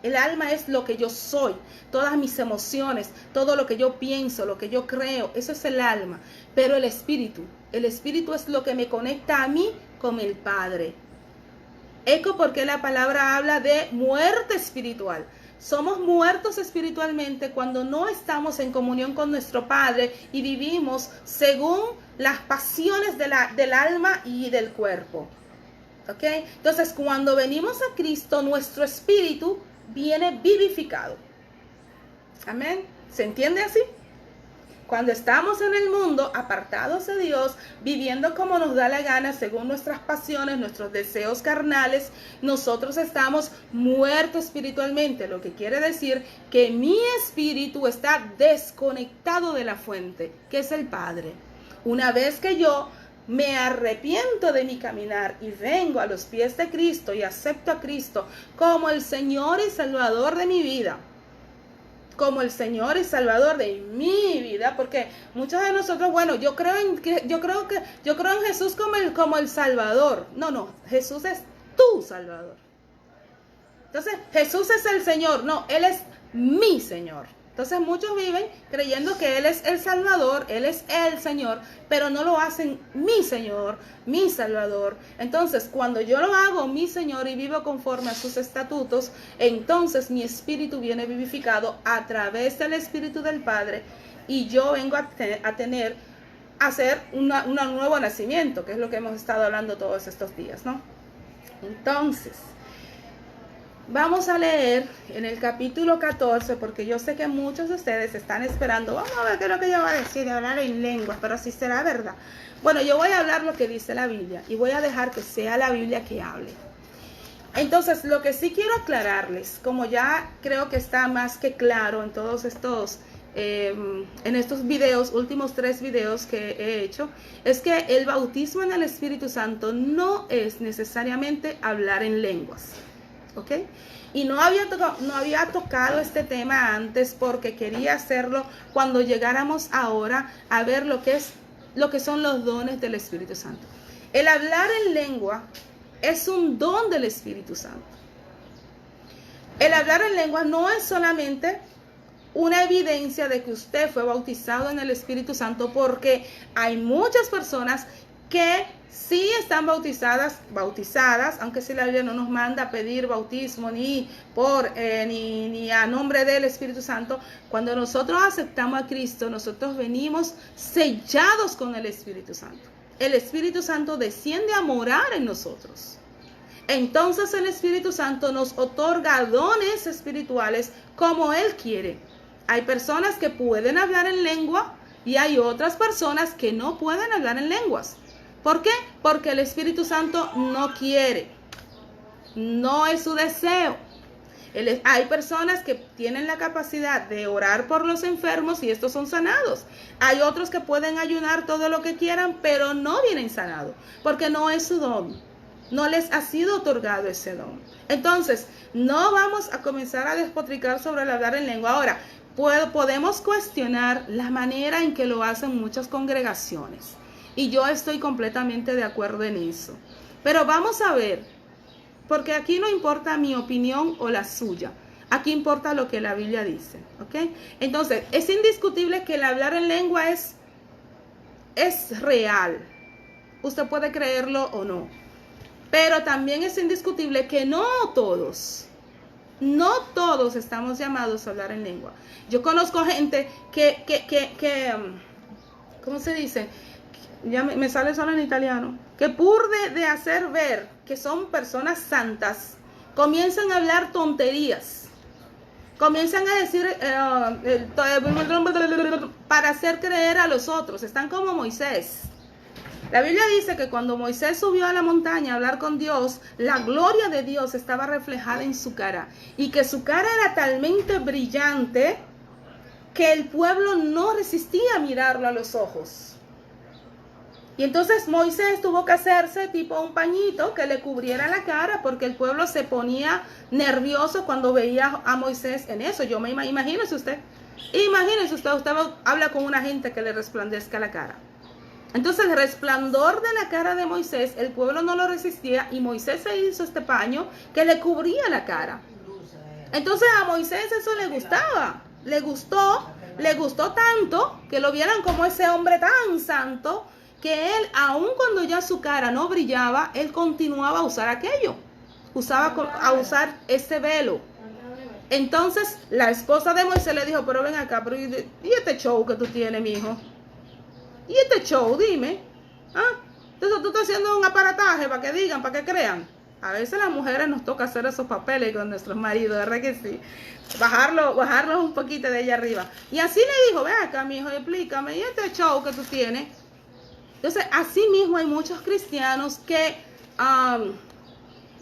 El alma es lo que yo soy, todas mis emociones, todo lo que yo pienso, lo que yo creo, eso es el alma. Pero el espíritu es lo que me conecta a mí con el Padre. Eco porque la palabra habla de muerte espiritual. Somos muertos espiritualmente cuando no estamos en comunión con nuestro Padre y vivimos según las pasiones del alma y del cuerpo. ¿Ok? Entonces, cuando venimos a Cristo, nuestro espíritu viene vivificado. Amén. ¿Se entiende así? Cuando estamos en el mundo, apartados de Dios, viviendo como nos da la gana, según nuestras pasiones, nuestros deseos carnales, nosotros estamos muertos espiritualmente, lo que quiere decir que mi espíritu está desconectado de la fuente, que es el Padre. Una vez que yo me arrepiento de mi caminar y vengo a los pies de Cristo y acepto a Cristo como el Señor y Salvador de mi vida, como el Señor y Salvador de mi vida, porque muchos de nosotros, bueno, yo creo en Jesús como el Salvador. No, Jesús es tu Salvador. Entonces, Jesús es el Señor, no, Él es mi Señor. Entonces muchos viven creyendo que Él es el Salvador, Él es el Señor, pero no lo hacen mi Señor, mi Salvador. Entonces cuando yo lo hago mi Señor y vivo conforme a sus estatutos, entonces mi espíritu viene vivificado a través del Espíritu del Padre y yo vengo a hacer un nuevo nacimiento, que es lo que hemos estado hablando todos estos días, ¿no? Entonces, vamos a leer en el capítulo 14, porque yo sé que muchos de ustedes están esperando. Vamos a ver qué es lo que yo voy a decir de hablar en lenguas, pero si será verdad. Bueno, yo voy a hablar lo que dice la Biblia y voy a dejar que sea la Biblia que hable. Entonces, lo que sí quiero aclararles, como ya creo que está más que claro en todos estos, en estos videos, últimos 3 videos que he hecho, es que el bautismo en el Espíritu Santo no es necesariamente hablar en lenguas. ¿Ok? Y no había tocado este tema antes porque quería hacerlo cuando llegáramos ahora a ver lo que son los dones del Espíritu Santo. El hablar en lengua es un don del Espíritu Santo. El hablar en lengua no es solamente una evidencia de que usted fue bautizado en el Espíritu Santo, porque hay muchas personas que sí están bautizadas, aunque si la Biblia no nos manda a pedir bautismo ni a nombre del Espíritu Santo. Cuando nosotros aceptamos a Cristo, nosotros venimos sellados con el Espíritu Santo. El Espíritu Santo desciende a morar en nosotros. Entonces el Espíritu Santo nos otorga dones espirituales como Él quiere. Hay personas que pueden hablar en lengua y hay otras personas que no pueden hablar en lenguas. ¿Por qué? Porque el Espíritu Santo no quiere. No es su deseo. Hay personas que tienen la capacidad de orar por los enfermos y estos son sanados. Hay otros que pueden ayunar todo lo que quieran, pero no vienen sanados, porque no es su don. No les ha sido otorgado ese don. Entonces, no vamos a comenzar a despotricar sobre el hablar en lengua. Ahora, podemos cuestionar la manera en que lo hacen muchas congregaciones. Y yo estoy completamente de acuerdo en eso. Pero vamos a ver, porque aquí no importa mi opinión o la suya. Aquí importa lo que la Biblia dice, ¿ok? Entonces, es indiscutible que el hablar en lengua es real. Usted puede creerlo o no. Pero también es indiscutible que no todos estamos llamados a hablar en lengua. Yo conozco gente que ¿cómo se dice? Ya me sale solo en italiano. Que por de hacer ver que son personas santas, comienzan a hablar tonterías. Comienzan a decir para hacer creer a los otros. Están como Moisés. La Biblia dice que cuando Moisés subió a la montaña a hablar con Dios, la gloria de Dios estaba reflejada en su cara. Y que su cara era talmente brillante que el pueblo no resistía a mirarlo a los ojos. Y entonces Moisés tuvo que hacerse tipo un pañito que le cubriera la cara porque el pueblo se ponía nervioso cuando veía a Moisés en eso. Yo me imagínese usted habla con una gente que le resplandezca la cara. Entonces el resplandor de la cara de Moisés, el pueblo no lo resistía y Moisés se hizo este paño que le cubría la cara. Entonces a Moisés eso le gustaba, le gustó tanto que lo vieran como ese hombre tan santo que él, aun cuando ya su cara no brillaba, él continuaba a usar aquello, a usar ese velo. Entonces la esposa de Moisés le dijo, pero ven acá, pero ¿y este show que tú tienes, mijo? ¿Y este show? Dime. Entonces tú estás haciendo un aparataje para que digan, para que crean. A veces las mujeres nos toca hacer esos papeles con nuestros maridos, ¿verdad que sí? Bajarlos un poquito de allá arriba. Y así le dijo, ven acá, mijo, explícame, ¿y este show que tú tienes? Entonces, así mismo hay muchos cristianos que,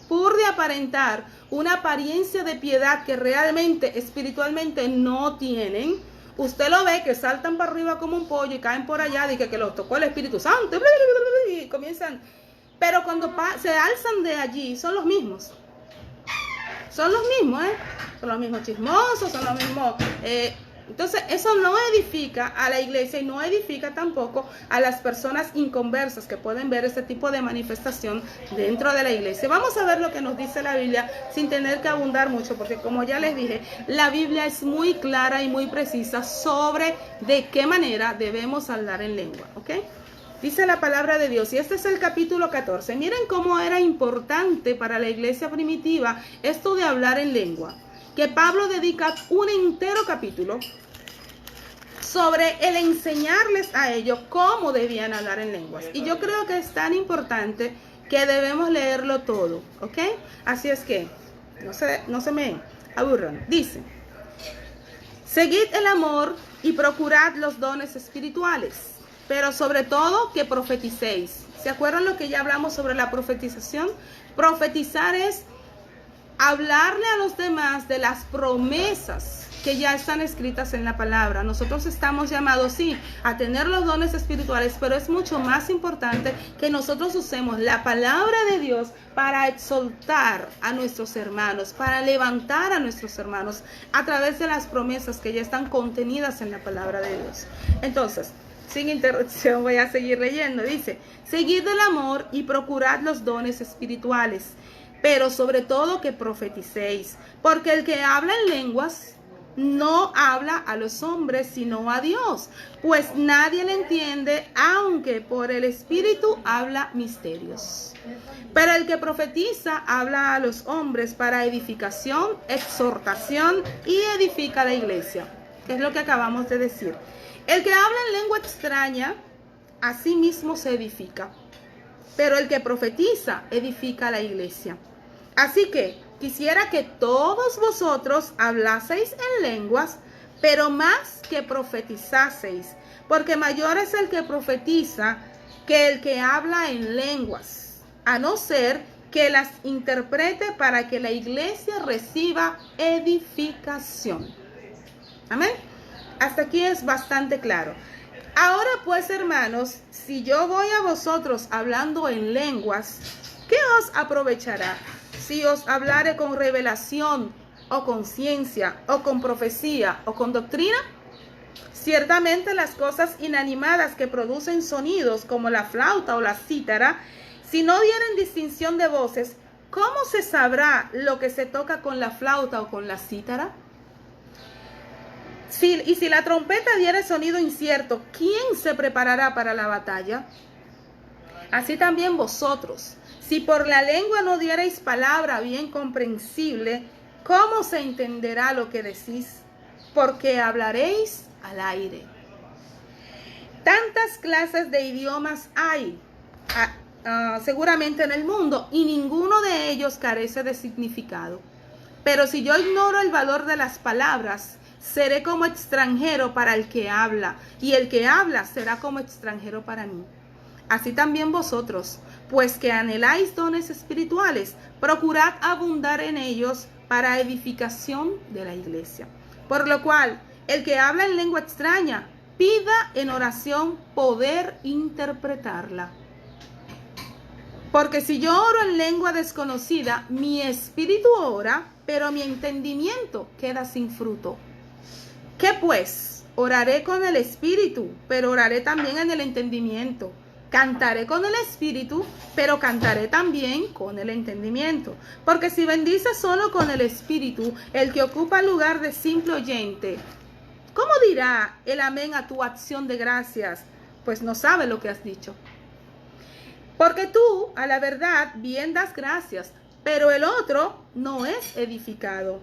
por de aparentar una apariencia de piedad que realmente, espiritualmente no tienen, usted lo ve que saltan para arriba como un pollo y caen por allá, y que los tocó el Espíritu Santo, y comienzan. Pero cuando se alzan de allí, son los mismos. Son los mismos, Son los mismos chismosos, son los mismos. Entonces, eso no edifica a la iglesia y no edifica tampoco a las personas inconversas que pueden ver este tipo de manifestación dentro de la iglesia. Vamos a ver lo que nos dice la Biblia sin tener que abundar mucho, porque como ya les dije, la Biblia es muy clara y muy precisa sobre de qué manera debemos hablar en lengua, ¿ok? Dice la palabra de Dios, y este es el capítulo 14. Miren cómo era importante para la iglesia primitiva esto de hablar en lengua, que Pablo dedica un entero capítulo sobre el enseñarles a ellos cómo debían hablar en lenguas. Y yo creo que es tan importante que debemos leerlo todo, ¿ok? Así es que no se me aburran. Dice, seguid el amor y procurad los dones espirituales, pero sobre todo que profeticéis. ¿Se acuerdan lo que ya hablamos sobre la profetización? Profetizar es hablarle a los demás de las promesas que ya están escritas en la palabra. Nosotros estamos llamados, sí, a tener los dones espirituales, pero es mucho más importante que nosotros usemos la palabra de Dios para exaltar a nuestros hermanos, para levantar a nuestros hermanos a través de las promesas que ya están contenidas en la palabra de Dios. Entonces, sin interrupción voy a seguir leyendo. Dice, seguid el amor y procurad los dones espirituales, pero sobre todo que profeticéis, porque el que habla en lenguas no habla a los hombres, sino a Dios, pues nadie le entiende, aunque por el Espíritu habla misterios. Pero el que profetiza habla a los hombres para edificación, exhortación y edifica la iglesia. Es lo que acabamos de decir. El que habla en lengua extraña, a sí mismo se edifica. Pero el que profetiza edifica la iglesia. Así que quisiera que todos vosotros hablaseis en lenguas, pero más que profetizaseis, porque mayor es el que profetiza que el que habla en lenguas, a no ser que las interprete para que la iglesia reciba edificación. Amén. Hasta aquí es bastante claro. Ahora pues, hermanos, si yo voy a vosotros hablando en lenguas, ¿qué os aprovechará? Si os hablare con revelación, o con ciencia, o con profecía, o con doctrina. Ciertamente las cosas inanimadas que producen sonidos, como la flauta o la cítara, si no dieren distinción de voces, ¿cómo se sabrá lo que se toca con la flauta o con la cítara? Y si la trompeta diere sonido incierto, ¿quién se preparará para la batalla? Así también vosotros, si por la lengua no diereis palabra bien comprensible, ¿cómo se entenderá lo que decís? Porque hablaréis al aire. Tantas clases de idiomas hay seguramente en el mundo, y ninguno de ellos carece de significado. Pero si yo ignoro el valor de las palabras, seré como extranjero para el que habla, y el que habla será como extranjero para mí. Así también vosotros, pues que anheláis dones espirituales, procurad abundar en ellos para edificación de la iglesia. Por lo cual, el que habla en lengua extraña, pida en oración poder interpretarla. Porque si yo oro en lengua desconocida, mi espíritu ora, pero mi entendimiento queda sin fruto. ¿Qué pues? Oraré con el espíritu, pero oraré también en el entendimiento. Cantaré con el espíritu, pero cantaré también con el entendimiento. Porque si bendices solo con el espíritu, el que ocupa el lugar de simple oyente, ¿cómo dirá el amén a tu acción de gracias? Pues no sabe lo que has dicho. Porque tú, a la verdad, bien das gracias, pero el otro no es edificado.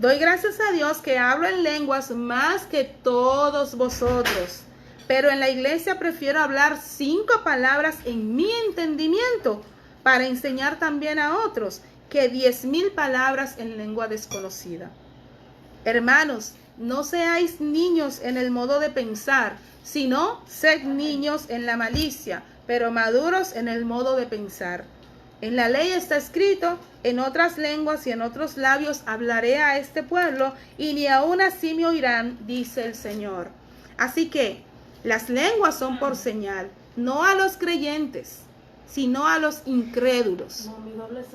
Doy gracias a Dios que hablo en lenguas más que todos vosotros, pero en la iglesia prefiero hablar 5 palabras en mi entendimiento para enseñar también a otros que 10,000 palabras en lengua desconocida. Hermanos, no seáis niños en el modo de pensar, sino sed niños en la malicia, pero maduros en el modo de pensar. En la ley está escrito: en otras lenguas y en otros labios hablaré a este pueblo, y ni aun así me oirán, dice el Señor. Así que las lenguas son por señal, no a los creyentes, sino a los incrédulos.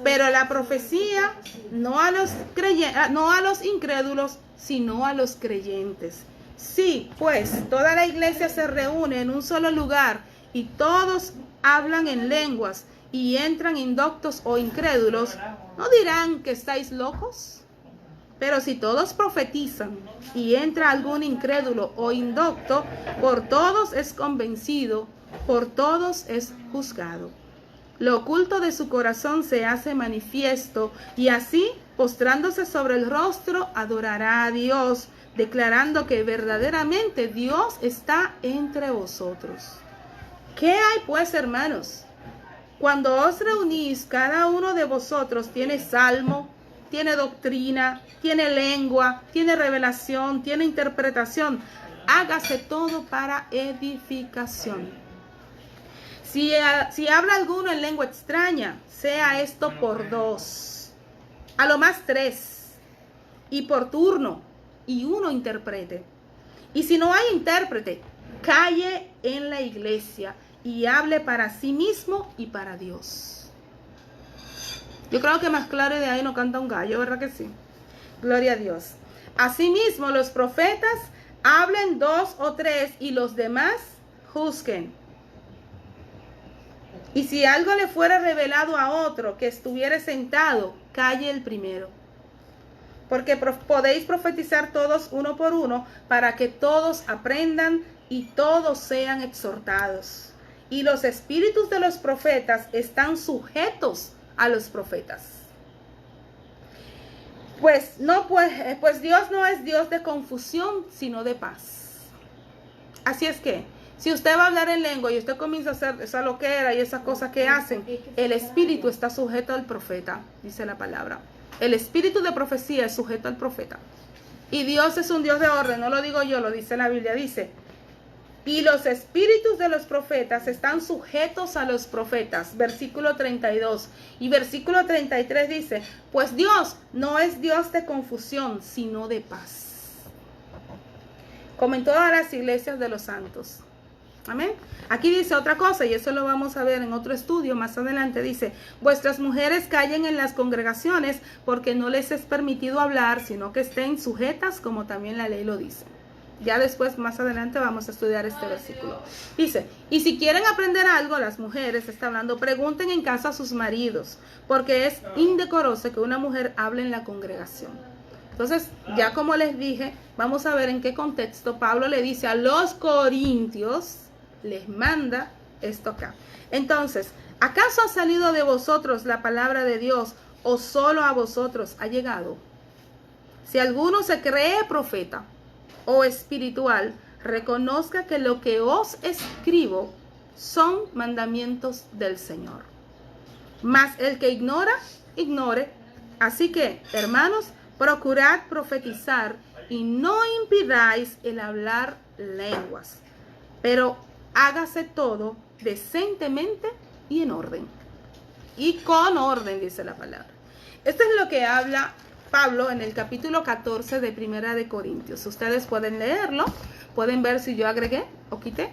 Pero la profecía no a los incrédulos, sino a los creyentes. Sí, pues toda la iglesia se reúne en un solo lugar y todos hablan en lenguas y entran indoctos o incrédulos, ¿no dirán que estáis locos? Pero si todos profetizan y entra algún incrédulo o indocto, por todos es convencido, por todos es juzgado. Lo oculto de su corazón se hace manifiesto, y así, postrándose sobre el rostro, adorará a Dios, declarando que verdaderamente Dios está entre vosotros. ¿Qué hay pues, hermanos? Cuando os reunís, cada uno de vosotros tiene salmo, tiene doctrina, tiene lengua, tiene revelación, tiene interpretación. Hágase todo para edificación. Si habla alguno en lengua extraña, sea esto por 2, a lo más 3, y por turno, y uno interprete. Y si no hay intérprete, calle en la iglesia y hable para sí mismo y para Dios. Yo creo que más claro de ahí no canta un gallo, ¿verdad que sí? Gloria a Dios. Asimismo, los profetas hablen 2 o 3 y los demás juzguen. Y si algo le fuera revelado a otro que estuviere sentado, calle el primero. porque podéis profetizar todos uno por uno, para que todos aprendan y todos sean exhortados. Y los espíritus de los profetas están sujetos a los profetas. Pues Dios no es Dios de confusión, sino de paz. Así es que, si usted va a hablar en lengua y usted comienza a hacer esa loquera y esas cosas que hacen, el espíritu está sujeto al profeta, dice la palabra. El espíritu de profecía es sujeto al profeta. Y Dios es un Dios de orden, no lo digo yo, lo dice la Biblia, dice. Y los espíritus de los profetas están sujetos a los profetas, versículo 32. Y versículo 33 dice, pues Dios no es Dios de confusión, sino de paz, como en todas las iglesias de los santos. Amén. Aquí dice otra cosa, y eso lo vamos a ver en otro estudio más adelante. Dice, vuestras mujeres callen en las congregaciones, porque no les es permitido hablar, sino que estén sujetas, como también la ley lo dice. Ya después, más adelante, vamos a estudiar este versículo. Dice, y si quieren aprender algo, las mujeres, está hablando, pregunten en casa a sus maridos, porque es indecoroso que una mujer hable en la congregación. Entonces, ya como les dije, vamos a ver en qué contexto Pablo le dice a los corintios, les manda esto acá. Entonces, ¿acaso ha salido de vosotros la palabra de Dios, o solo a vosotros ha llegado? Si alguno se cree profeta o espiritual, reconozca que lo que os escribo son mandamientos del Señor. Mas el que ignora, ignore. Así que, hermanos, procurad profetizar y no impidáis el hablar lenguas, pero hágase todo decentemente y en orden. Y con orden, dice la palabra. Esto es lo que habla Pablo en el capítulo 14 de Primera de Corintios. Ustedes pueden leerlo, pueden ver si yo agregué o quité,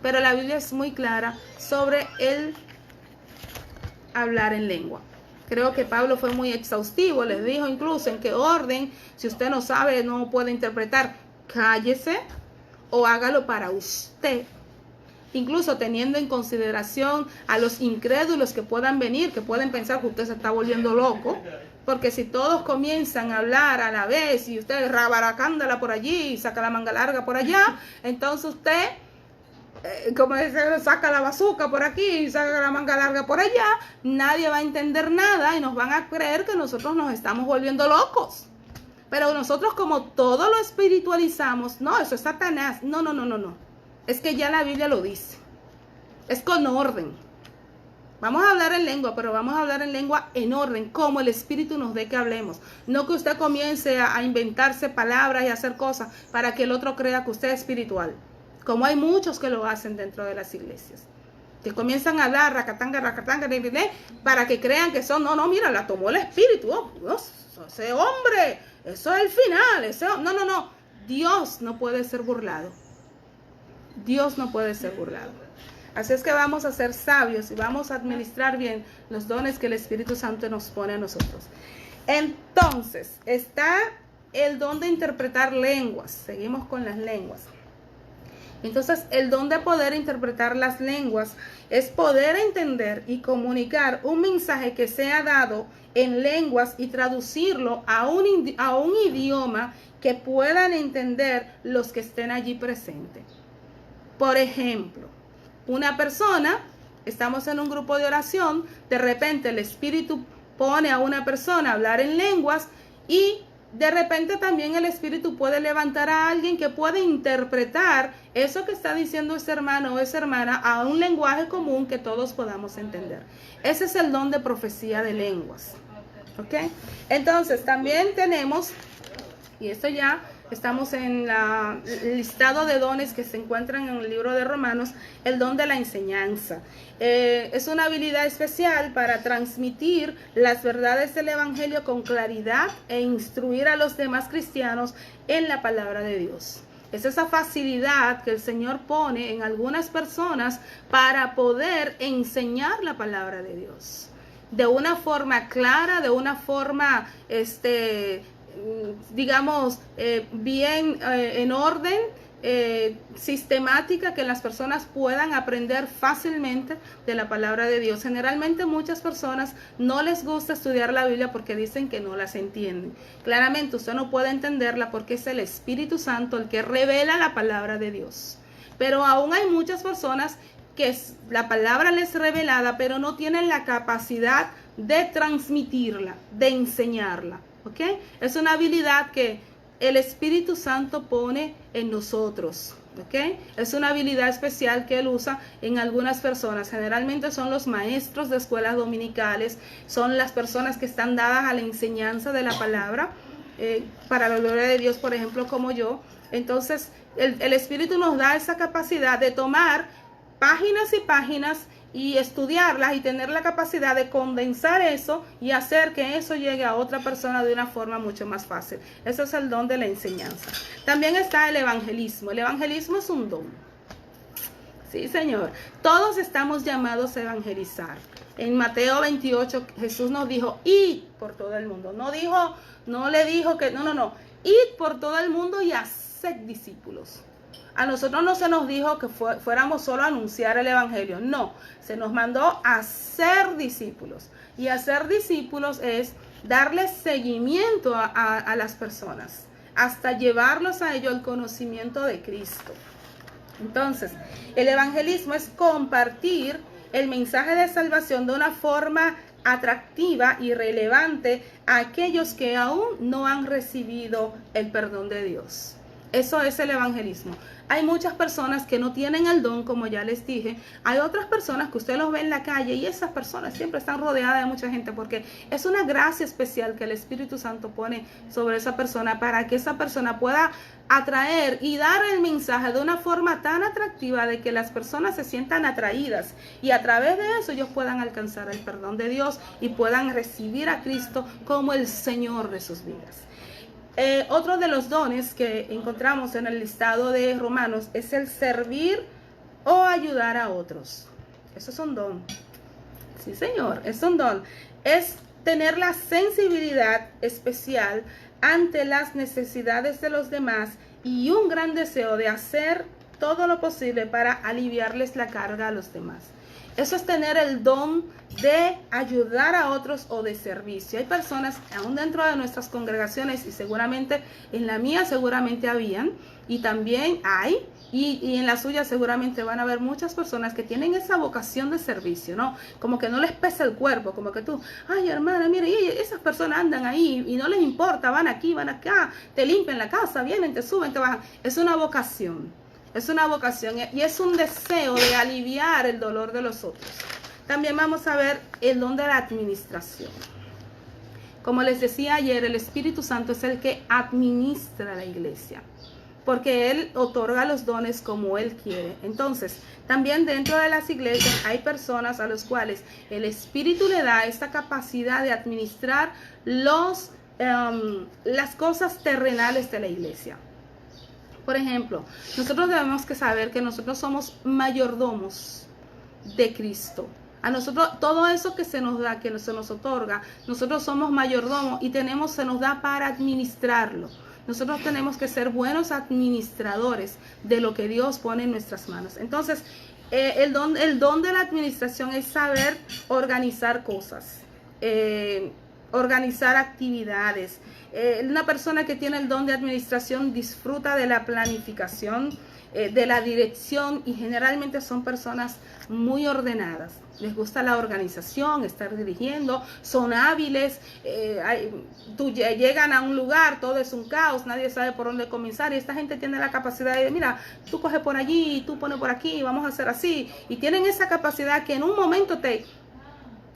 pero la Biblia es muy clara sobre el hablar en lengua. Creo que Pablo fue muy exhaustivo, les dijo incluso en qué orden, si usted no sabe, no puede interpretar, cállese o hágalo para usted. Incluso teniendo en consideración a los incrédulos que puedan venir, que pueden pensar que usted se está volviendo loco, porque si todos comienzan a hablar a la vez y usted rabaracándala por allí y saca la manga larga por allá, entonces usted, como dice, saca la bazuca por aquí y saca la manga larga por allá, nadie va a entender nada y nos van a creer que nosotros nos estamos volviendo locos. Pero nosotros, como todo lo espiritualizamos, no, eso es Satanás, no. Es que ya la Biblia lo dice. Es con orden. Vamos a hablar en lengua, pero vamos a hablar en lengua en orden, como el Espíritu nos dé que hablemos. No que usted comience a inventarse palabras y a hacer cosas para que el otro crea que usted es espiritual. Como hay muchos que lo hacen dentro de las iglesias. Que comienzan a hablar racatanga, para que crean que son, no, mira, la tomó el Espíritu. Oh, Dios, ese hombre, eso es el final. No. Dios no puede ser burlado. Dios no puede ser burlado. Así es que vamos a ser sabios y vamos a administrar bien los dones que el Espíritu Santo nos pone a nosotros. Entonces, está el don de interpretar lenguas. Seguimos con las lenguas. Entonces, el don de poder interpretar las lenguas es poder entender y comunicar un mensaje que sea dado en lenguas y traducirlo a un idioma que puedan entender los que estén allí presentes. Por ejemplo, una persona, estamos en un grupo de oración, de repente el Espíritu pone a una persona a hablar en lenguas y de repente también el Espíritu puede levantar a alguien que puede interpretar eso que está diciendo ese hermano o esa hermana a un lenguaje común que todos podamos entender. Ese es el don de profecía de lenguas. ¿Ok? Entonces también tenemos, y esto ya estamos en el listado de dones que se encuentran en el libro de Romanos, el don de la enseñanza. Es una habilidad especial para transmitir las verdades del Evangelio con claridad e instruir a los demás cristianos en la palabra de Dios. Es esa facilidad que el Señor pone en algunas personas para poder enseñar la palabra de Dios. De una forma clara, de una forma, digamos, bien en orden, sistemática que las personas puedan aprender fácilmente de la palabra de Dios. Generalmente muchas personas no les gusta estudiar la Biblia porque dicen que no las entienden. Claramente usted no puede entenderla porque es el Espíritu Santo el que revela la palabra de Dios. Pero aún hay muchas personas que la palabra les es revelada, pero no tienen la capacidad de transmitirla, de enseñarla. ¿Ok? Es una habilidad que el Espíritu Santo pone en nosotros. ¿Ok? Es una habilidad especial que Él usa en algunas personas. Generalmente son los maestros de escuelas dominicales, son las personas que están dadas a la enseñanza de la palabra, para la gloria de Dios, por ejemplo, como yo. Entonces, el Espíritu nos da esa capacidad de tomar páginas y páginas y estudiarlas y tener la capacidad de condensar eso y hacer que eso llegue a otra persona de una forma mucho más fácil. Ese es el don de la enseñanza. También está el evangelismo. El evangelismo es un don. Sí, Señor. Todos estamos llamados a evangelizar. En Mateo 28 Jesús nos dijo, id por todo el mundo. No le dijo que, no. Id por todo el mundo y haced discípulos. A nosotros no se nos dijo que fuéramos solo a anunciar el evangelio. No, se nos mandó a ser discípulos. Y hacer discípulos es darles seguimiento a las personas, hasta llevarlos a ello al conocimiento de Cristo. Entonces, el evangelismo es compartir el mensaje de salvación de una forma atractiva y relevante a aquellos que aún no han recibido el perdón de Dios. Eso es el evangelismo. Hay muchas personas que no tienen el don, como ya les dije. Hay otras personas que usted los ve en la calle y esas personas siempre están rodeadas de mucha gente porque es una gracia especial que el Espíritu Santo pone sobre esa persona para que esa persona pueda atraer y dar el mensaje de una forma tan atractiva de que las personas se sientan atraídas y a través de eso ellos puedan alcanzar el perdón de Dios y puedan recibir a Cristo como el Señor de sus vidas. Otro de los dones que encontramos en el listado de Romanos es el servir o ayudar a otros. Eso es un don. Sí, Señor, es un don. Es tener la sensibilidad especial ante las necesidades de los demás y un gran deseo de hacer todo lo posible para aliviarles la carga a los demás. Eso es tener el don de ayudar a otros o de servicio. Hay personas, aún dentro de nuestras congregaciones, y seguramente en la mía seguramente habían, y también hay, y en la suya seguramente van a haber muchas personas que tienen esa vocación de servicio, ¿no? Como que no les pesa el cuerpo, como que tú, ay hermana, mire, esas personas andan ahí y no les importa, van aquí, van acá, te limpian la casa, vienen, te suben, te bajan. Es una vocación. Es una vocación y es un deseo de aliviar el dolor de los otros. También vamos a ver el don de la administración. Como les decía ayer, el Espíritu Santo es el que administra la iglesia, porque Él otorga los dones como Él quiere. Entonces, también dentro de las iglesias hay personas a las cuales el Espíritu le da esta capacidad de administrar las cosas terrenales de la iglesia. Por ejemplo, nosotros debemos que saber que nosotros somos mayordomos de Cristo. A nosotros todo eso que se nos da, que se nos otorga, nosotros somos mayordomos y se nos da para administrarlo. Nosotros tenemos que ser buenos administradores de lo que Dios pone en nuestras manos. Entonces, el don de la administración es saber organizar cosas, organizar actividades. Una persona que tiene el don de administración disfruta de la planificación, de la dirección, y generalmente son personas muy ordenadas. Les gusta la organización, estar dirigiendo, son hábiles. Llegan a un lugar, todo es un caos, nadie sabe por dónde comenzar, y esta gente tiene la capacidad de, mira, tú coges por allí, tú pones por aquí, vamos a hacer así, y tienen esa capacidad que en un momento te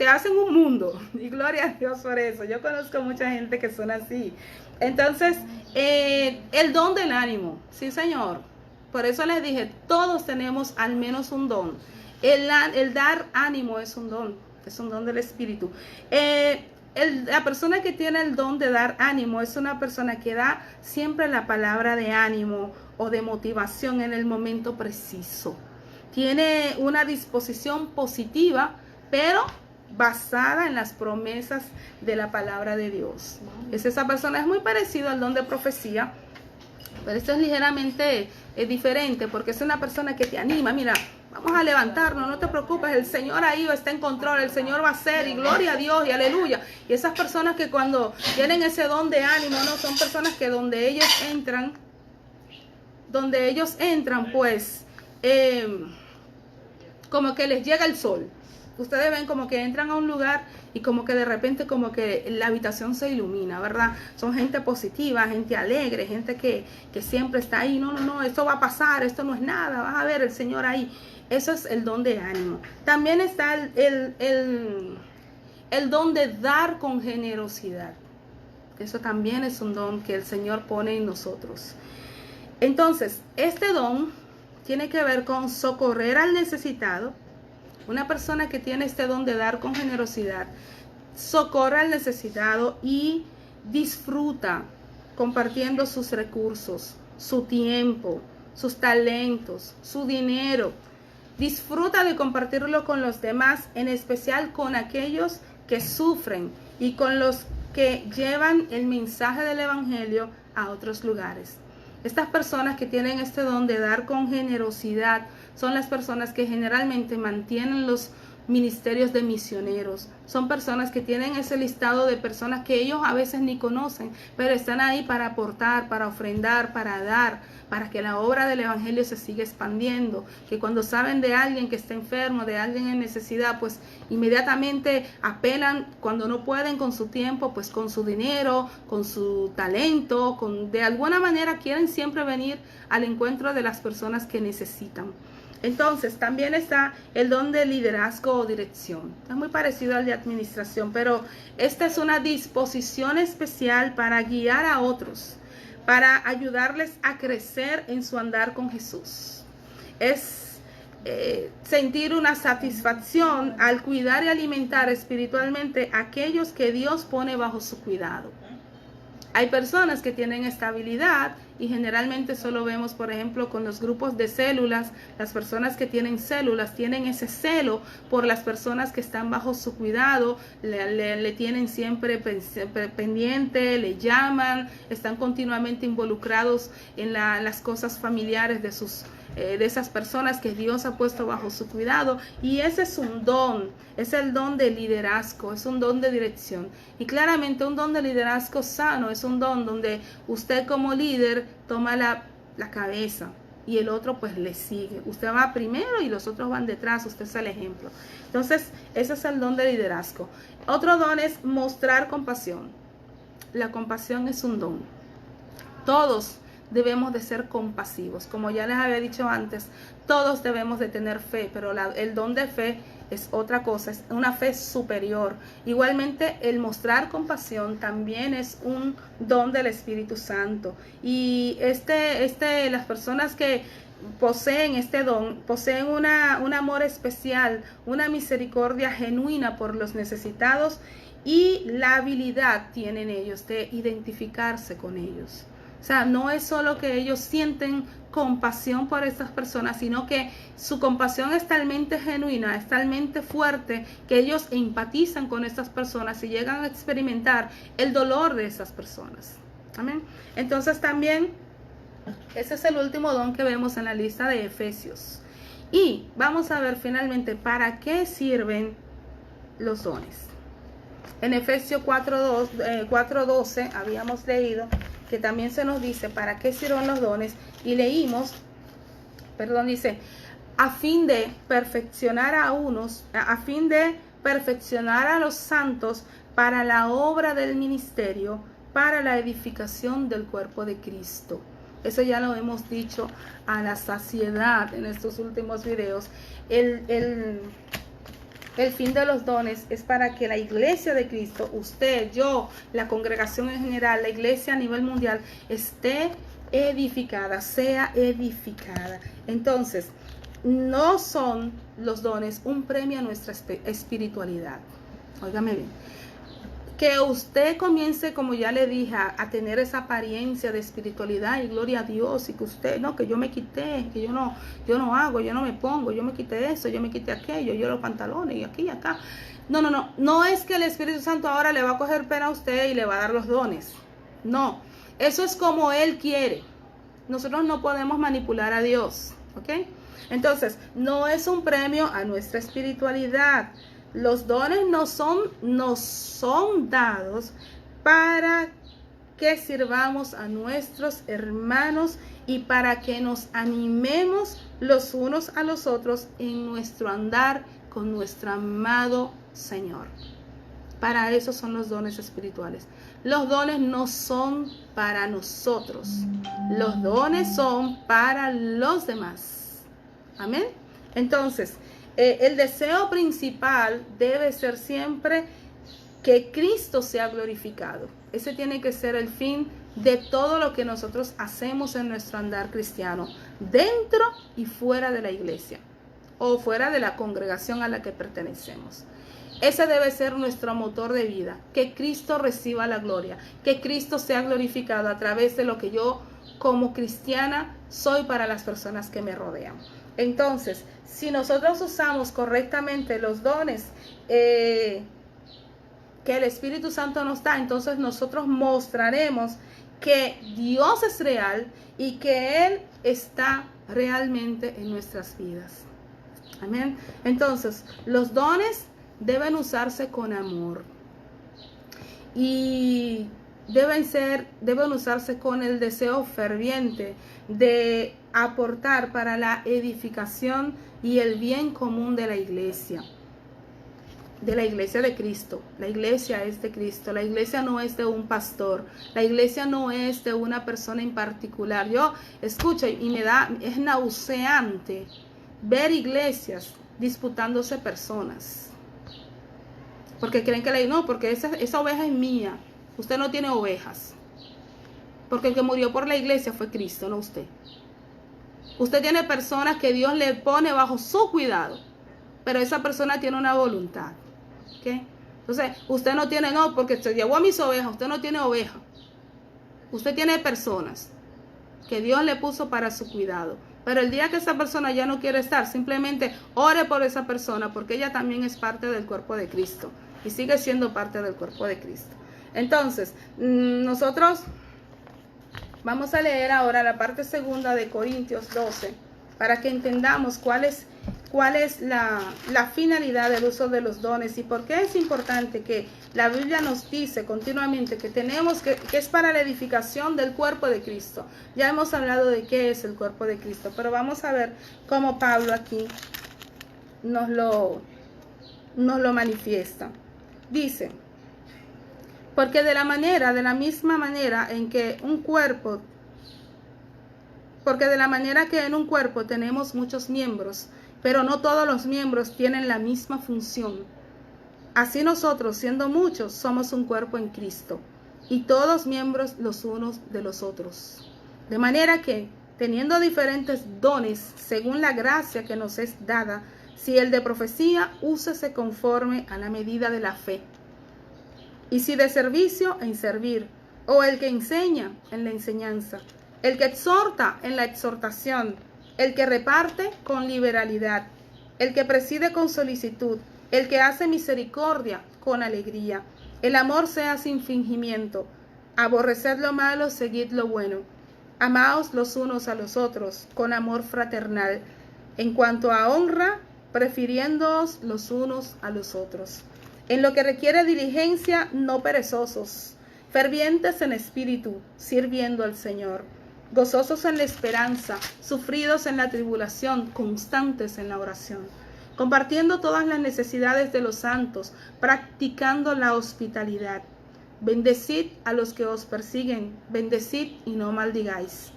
hacen un mundo, y gloria a Dios por eso. Yo conozco mucha gente que son así. Entonces, el don del ánimo, sí, Señor. Por eso les dije, todos tenemos al menos un don. El dar ánimo es un don del Espíritu. La persona que tiene el don de dar ánimo es una persona que da siempre la palabra de ánimo o de motivación en el momento preciso. Tiene una disposición positiva, pero basada en las promesas de la palabra de Dios. Esa persona es muy parecido al don de profecía, pero esto es ligeramente es diferente, porque es una persona que te anima. Mira, vamos a levantarnos, no te preocupes, el Señor ahí está en control, el Señor va a hacer, y gloria a Dios, y aleluya. Y esas personas que cuando tienen ese don de ánimo, no, son personas que donde ellos entran, pues, como que les llega el sol. Ustedes ven como que entran a un lugar y como que de repente como que la habitación se ilumina, ¿verdad? Son gente positiva, gente alegre, gente que siempre está ahí. No, esto va a pasar, esto no es nada, vas a ver el Señor ahí. Eso es el don de ánimo. También está el don de dar con generosidad. Eso también es un don que el Señor pone en nosotros. Entonces, este don tiene que ver con socorrer al necesitado. Una persona que tiene este don de dar con generosidad, socorre al necesitado y disfruta compartiendo sus recursos, su tiempo, sus talentos, su dinero. Disfruta de compartirlo con los demás, en especial con aquellos que sufren y con los que llevan el mensaje del Evangelio a otros lugares. Estas personas que tienen este don de dar con generosidad son las personas que generalmente mantienen los ministerios de misioneros. Son personas que tienen ese listado de personas que ellos a veces ni conocen, pero están ahí para aportar, para ofrendar, para dar, para que la obra del Evangelio se siga expandiendo. Que cuando saben de alguien que está enfermo, de alguien en necesidad, pues inmediatamente apelan, cuando no pueden con su tiempo, pues con su dinero, con su talento, de alguna manera quieren siempre venir al encuentro de las personas que necesitan. Entonces, también está el don de liderazgo o dirección. Es muy parecido al de administración, pero esta es una disposición especial para guiar a otros, para ayudarles a crecer en su andar con Jesús. Es sentir una satisfacción al cuidar y alimentar espiritualmente a aquellos que Dios pone bajo su cuidado. Hay personas que tienen esta habilidad y generalmente solo vemos, por ejemplo, con los grupos de células. Las personas que tienen células tienen ese celo por las personas que están bajo su cuidado, le tienen siempre pendiente, le llaman, están continuamente involucrados en las cosas familiares de esas personas que Dios ha puesto bajo su cuidado. Y ese es un don, es el don de liderazgo, es un don de dirección. Y claramente un don de liderazgo sano es un don donde usted como líder toma la cabeza y el otro pues le sigue. Usted va primero y los otros van detrás, usted es el ejemplo. Entonces, ese es el don de liderazgo. Otro don es mostrar compasión. La compasión es un don. Todos debemos de ser compasivos. Como ya les había dicho antes, todos debemos de tener fe, pero el don de fe es otra cosa, es una fe superior. Igualmente, el mostrar compasión también es un don del Espíritu Santo. Y las personas que poseen este don, poseen un amor especial, una misericordia genuina por los necesitados, y la habilidad tienen ellos de identificarse con ellos. O sea, no es solo que ellos sienten compasión por estas personas, sino que su compasión es talmente genuina, es talmente fuerte, que ellos empatizan con estas personas y llegan a experimentar el dolor de esas personas. Amén. Entonces también, ese es el último don que vemos en la lista de Efesios. Y vamos a ver finalmente para qué sirven los dones. En Efesios 4:12 habíamos leído que también se nos dice para qué sirven los dones, y leímos, dice, a fin de perfeccionar a los santos para la obra del ministerio, para la edificación del cuerpo de Cristo. Eso ya lo hemos dicho a la saciedad en estos últimos videos. El fin de los dones es para que la iglesia de Cristo, usted, yo, la congregación en general, la iglesia a nivel mundial, esté edificada, sea edificada. Entonces, no son los dones un premio a nuestra espiritualidad. Óigame bien. Que usted comience, como ya le dije, a tener esa apariencia de espiritualidad y gloria a Dios, y que usted, no, que yo me quité, que yo no hago, yo no me pongo, yo me quité eso, yo me quité aquello, yo los pantalones y aquí y acá. No es que el Espíritu Santo ahora le va a coger pena a usted y le va a dar los dones. No, eso es como Él quiere. nosotros no podemos manipular a Dios, ¿ok? Entonces, no es un premio a nuestra espiritualidad. Los dones nos son dados para que sirvamos a nuestros hermanos y para que nos animemos los unos a los otros en nuestro andar con nuestro amado Señor. Para eso son los dones espirituales. Los dones no son para nosotros. Los dones son para los demás. Amén. Entonces, el deseo principal debe ser siempre que Cristo sea glorificado. Ese tiene que ser el fin de todo lo que nosotros hacemos en nuestro andar cristiano, dentro y fuera de la iglesia o fuera de la congregación a la que pertenecemos. Ese debe ser nuestro motor de vida, que Cristo reciba la gloria, que Cristo sea glorificado a través de lo que yo como cristiana soy para las personas que me rodean. Entonces, si nosotros usamos correctamente los dones que el Espíritu Santo nos da, entonces nosotros mostraremos que Dios es real y que Él está realmente en nuestras vidas. Amén. Entonces, los dones deben usarse con amor y deben usarse con el deseo ferviente de aportar para la edificación y el bien común de la iglesia de Cristo. La iglesia es de Cristo. La iglesia no es de un pastor. La iglesia no es de una persona en particular. Yo escucho y es nauseante ver iglesias disputándose personas. Porque creen que porque esa oveja es mía. Usted no tiene ovejas. Porque el que murió por la iglesia fue Cristo, no usted. Usted tiene personas que Dios le pone bajo su cuidado. Pero esa persona tiene una voluntad. ¿Okay? Entonces, usted no tiene, porque se llevó a mis ovejas. Usted no tiene oveja. Usted tiene personas que Dios le puso para su cuidado. Pero el día que esa persona ya no quiere estar, simplemente ore por esa persona, porque ella también es parte del cuerpo de Cristo y sigue siendo parte del cuerpo de Cristo. Entonces, nosotros vamos a leer ahora la parte segunda de Corintios 12 para que entendamos cuál es la finalidad del uso de los dones y por qué es importante que la Biblia nos dice continuamente que tenemos que es para la edificación del cuerpo de Cristo. Ya hemos hablado de qué es el cuerpo de Cristo, pero vamos a ver cómo Pablo aquí nos lo manifiesta. Dice, porque de la misma manera que en un cuerpo tenemos muchos miembros, pero no todos los miembros tienen la misma función. Así nosotros, siendo muchos, somos un cuerpo en Cristo, y todos miembros los unos de los otros. De manera que, teniendo diferentes dones, según la gracia que nos es dada, si el de profecía, úsese conforme a la medida de la fe. Y si de servicio, en servir, o el que enseña, en la enseñanza, el que exhorta, en la exhortación, el que reparte, con liberalidad, el que preside, con solicitud, el que hace misericordia, con alegría. El amor sea sin fingimiento. Aborreced lo malo, seguid lo bueno. Amaos los unos a los otros, con amor fraternal. En cuanto a honra, prefiriéndoos los unos a los otros. En lo que requiere diligencia, no perezosos, fervientes en espíritu, sirviendo al Señor. Gozosos en la esperanza, sufridos en la tribulación, constantes en la oración. Compartiendo todas las necesidades de los santos, practicando la hospitalidad. Bendecid a los que os persiguen, bendecid y no maldigáis.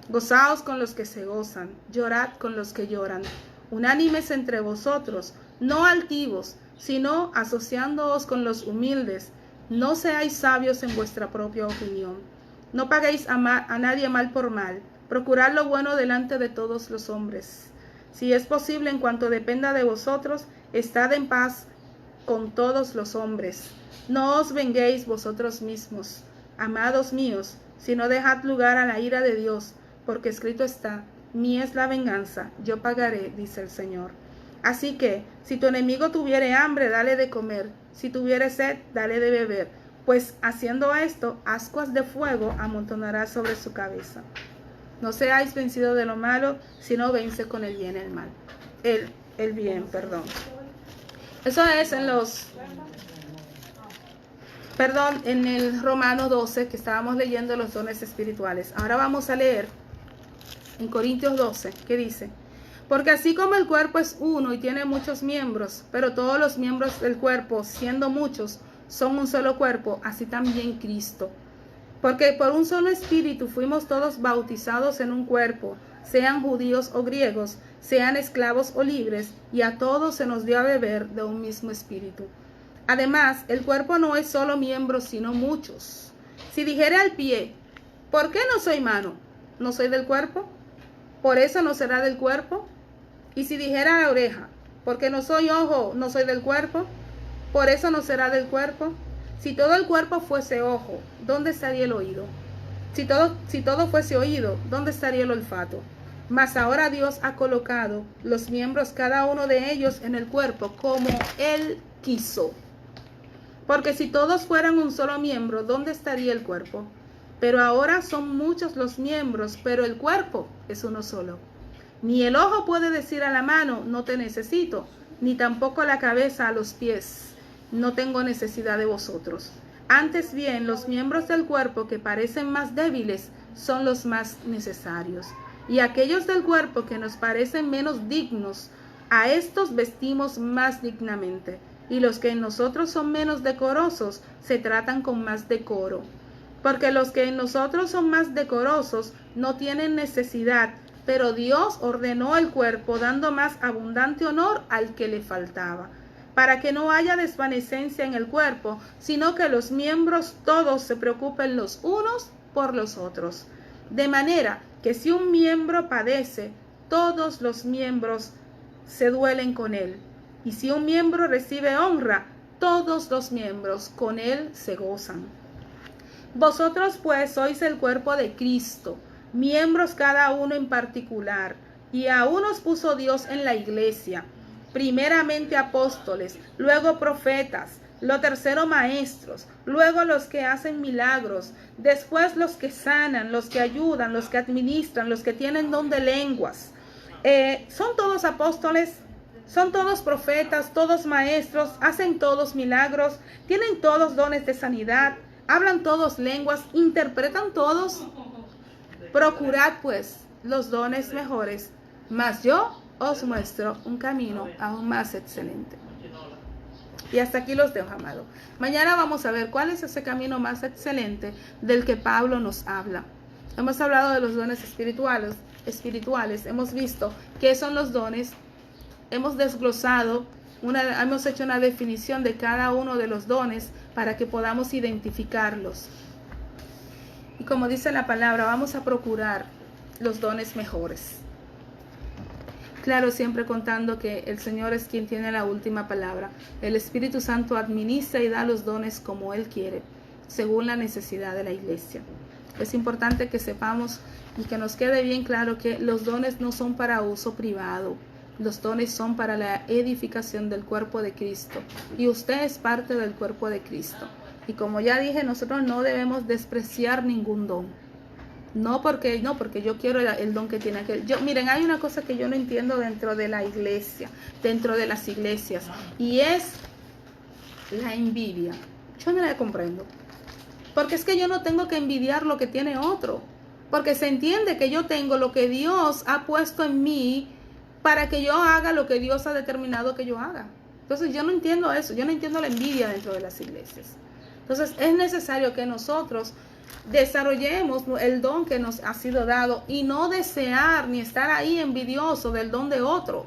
Gozaos con los que se gozan, llorad con los que lloran. Unánimes entre vosotros, no altivos, sino asociándoos con los humildes. No seáis sabios en vuestra propia opinión. No paguéis a nadie mal por mal. Procurad lo bueno delante de todos los hombres. Si es posible, en cuanto dependa de vosotros, estad en paz con todos los hombres. No os venguéis vosotros mismos, amados míos, sino dejad lugar a la ira de Dios, porque escrito está, mía es la venganza, yo pagaré, dice el Señor. Así que, si tu enemigo tuviere hambre, dale de comer, si tuviere sed, dale de beber, pues haciendo esto, ascuas de fuego amontonará sobre su cabeza. No seáis vencidos de lo malo, sino vence con el bien el mal. El bien, perdón. Eso es en el Romano 12, que estábamos leyendo los dones espirituales. Ahora vamos a leer en Corintios 12, que dice: porque así como el cuerpo es uno y tiene muchos miembros, pero todos los miembros del cuerpo, siendo muchos, son un solo cuerpo, así también Cristo. Porque por un solo espíritu fuimos todos bautizados en un cuerpo, sean judíos o griegos, sean esclavos o libres, y a todos se nos dio a beber de un mismo espíritu. Además, el cuerpo no es solo miembros, sino muchos. Si dijere al pie: ¿por qué no soy mano? ¿No soy del cuerpo? ¿Por eso no será del cuerpo? Y si dijera a la oreja: ¿por qué no soy ojo? ¿No soy del cuerpo? ¿Por eso no será del cuerpo? Si todo el cuerpo fuese ojo, ¿dónde estaría el oído? Si todo fuese oído, ¿dónde estaría el olfato? Mas ahora Dios ha colocado los miembros, cada uno de ellos, en el cuerpo, como Él quiso. Porque si todos fueran un solo miembro, ¿dónde estaría el cuerpo? Pero ahora son muchos los miembros, pero el cuerpo es uno solo. Ni el ojo puede decir a la mano: no te necesito, ni tampoco la cabeza a los pies: no tengo necesidad de vosotros. Antes bien, los miembros del cuerpo que parecen más débiles son los más necesarios. Y aquellos del cuerpo que nos parecen menos dignos, a estos vestimos más dignamente. Y los que en nosotros son menos decorosos, se tratan con más decoro. Porque los que en nosotros son más decorosos no tienen necesidad, pero Dios ordenó el cuerpo, dando más abundante honor al que le faltaba, para que no haya desvanecencia en el cuerpo, sino que los miembros todos se preocupen los unos por los otros. De manera que si un miembro padece, todos los miembros se duelen con él. Y si un miembro recibe honra, todos los miembros con él se gozan. Vosotros pues sois el cuerpo de Cristo, miembros cada uno en particular, y a unos puso Dios en la iglesia, primeramente apóstoles, luego profetas, lo tercero maestros, luego los que hacen milagros, después los que sanan, los que ayudan, los que administran, los que tienen don de lenguas. Son todos apóstoles, son todos profetas, todos maestros, hacen todos milagros, tienen todos dones de sanidad, hablan todos lenguas, interpretan todos. Procurad pues los dones mejores, mas yo os muestro un camino aún más excelente. Y hasta aquí los dejo, amado. Mañana vamos a ver cuál es ese camino más excelente del que Pablo nos habla. Hemos hablado de los dones espirituales, hemos visto qué son los dones, hemos desglosado, hemos hecho una definición de cada uno de los dones para que podamos identificarlos. Y como dice la palabra, vamos a procurar los dones mejores. Claro, siempre contando que el Señor es quien tiene la última palabra. El Espíritu Santo administra y da los dones como Él quiere, según la necesidad de la iglesia. Es importante que sepamos y que nos quede bien claro que los dones no son para uso privado. Los dones son para la edificación del cuerpo de Cristo. Y usted es parte del cuerpo de Cristo. Y como ya dije, nosotros no debemos despreciar ningún don. No porque yo quiero el don que tiene aquel. Miren, hay una cosa que yo no entiendo dentro de la iglesia, dentro de las iglesias, y es la envidia. Yo no la comprendo. Porque es que yo no tengo que envidiar lo que tiene otro. Porque se entiende que yo tengo lo que Dios ha puesto en mí para que yo haga lo que Dios ha determinado que yo haga. Entonces yo no entiendo eso. Yo no entiendo la envidia dentro de las iglesias. Entonces es necesario que nosotros desarrollemos el don que nos ha sido dado y no desear ni estar ahí envidioso del don de otro.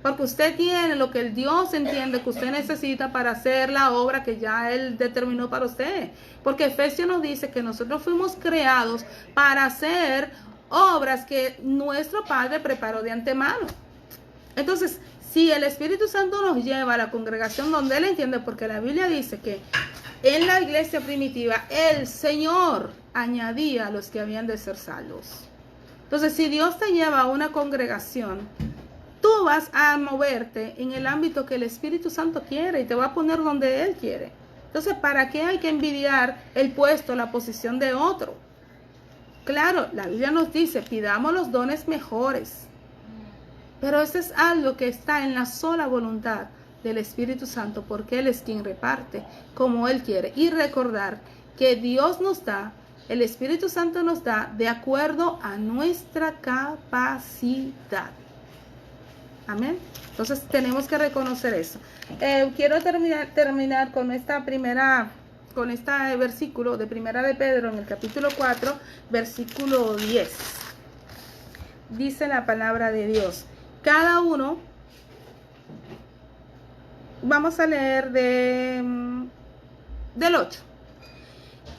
Porque usted tiene lo que el Dios entiende que usted necesita para hacer la obra que ya Él determinó para usted. Porque Efesios nos dice que nosotros fuimos creados para hacer obras que nuestro Padre preparó de antemano. Entonces, si el Espíritu Santo nos lleva a la congregación donde Él entiende, porque la Biblia dice que en la iglesia primitiva el Señor añadía a los que habían de ser salvos. Entonces, si Dios te lleva a una congregación, tú vas a moverte en el ámbito que el Espíritu Santo quiere y te va a poner donde Él quiere. Entonces, ¿para qué hay que envidiar el puesto, la posición de otro? Claro, la Biblia nos dice, pidamos los dones mejores. Pero eso es algo que está en la sola voluntad del Espíritu Santo, porque Él es quien reparte como Él quiere. Y recordar que Dios nos da, el Espíritu Santo nos da de acuerdo a nuestra capacidad. Amén. Entonces tenemos que reconocer eso. Quiero terminar con con este versículo de Primera de Pedro en el capítulo 4, versículo 10. Dice la palabra de Dios. Cada uno, vamos a leer del 8.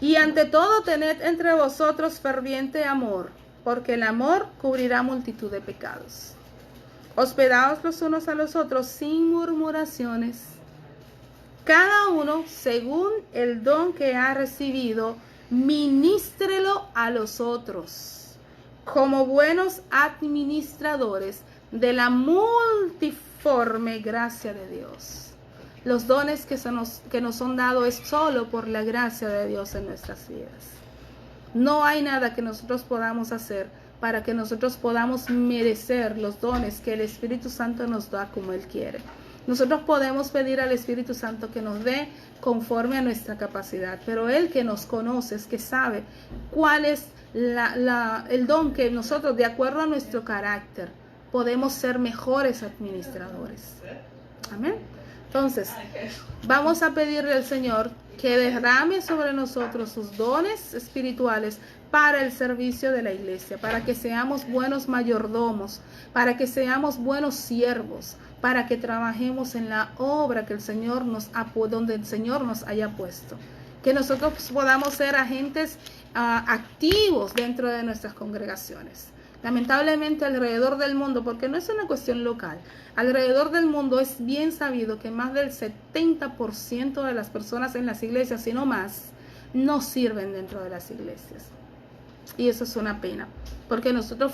Y ante todo tened entre vosotros ferviente amor, porque el amor cubrirá multitud de pecados. Hospedaos los unos a los otros sin murmuraciones. Cada uno, según el don que ha recibido, ministrelo a los otros, como buenos administradores de la multiforme gracia de Dios. Los dones que nos son dados es solo por la gracia de Dios en nuestras vidas. No hay nada que nosotros podamos hacer para que nosotros podamos merecer los dones que el Espíritu Santo nos da como Él quiere. Nosotros podemos pedir al Espíritu Santo que nos dé conforme a nuestra capacidad, pero Él que nos conoce, es que sabe cuál es el don que nosotros, de acuerdo a nuestro carácter, podemos ser mejores administradores. Amén. Entonces, vamos a pedirle al Señor que derrame sobre nosotros sus dones espirituales para el servicio de la iglesia, para que seamos buenos mayordomos, para que seamos buenos siervos, para que trabajemos en la obra que el Señor donde el Señor nos haya puesto. Que nosotros podamos ser agentes activos dentro de nuestras congregaciones. Lamentablemente alrededor del mundo, porque no es una cuestión local, alrededor del mundo es bien sabido que más del 70% de las personas en las iglesias, si no más, no sirven dentro de las iglesias. Y eso es una pena, porque nosotros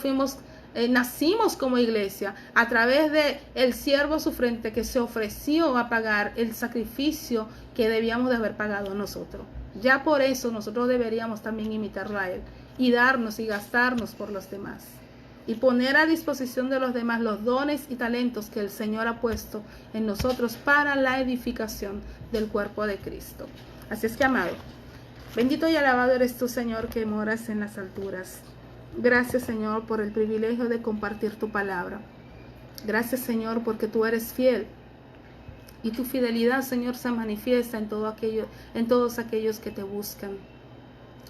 nacimos como iglesia a través de el siervo sufriente que se ofreció a pagar el sacrificio que debíamos de haber pagado nosotros. Ya por eso nosotros deberíamos también imitarlo a Él y darnos y gastarnos por los demás y poner a disposición de los demás los dones y talentos que el Señor ha puesto en nosotros para la edificación del cuerpo de Cristo. Así es que, amado, bendito y alabado eres tú, Señor, que moras en las alturas. Gracias, Señor, por el privilegio de compartir tu palabra. Gracias, Señor, porque tú eres fiel. Y tu fidelidad, Señor, se manifiesta en todos aquellos que te buscan.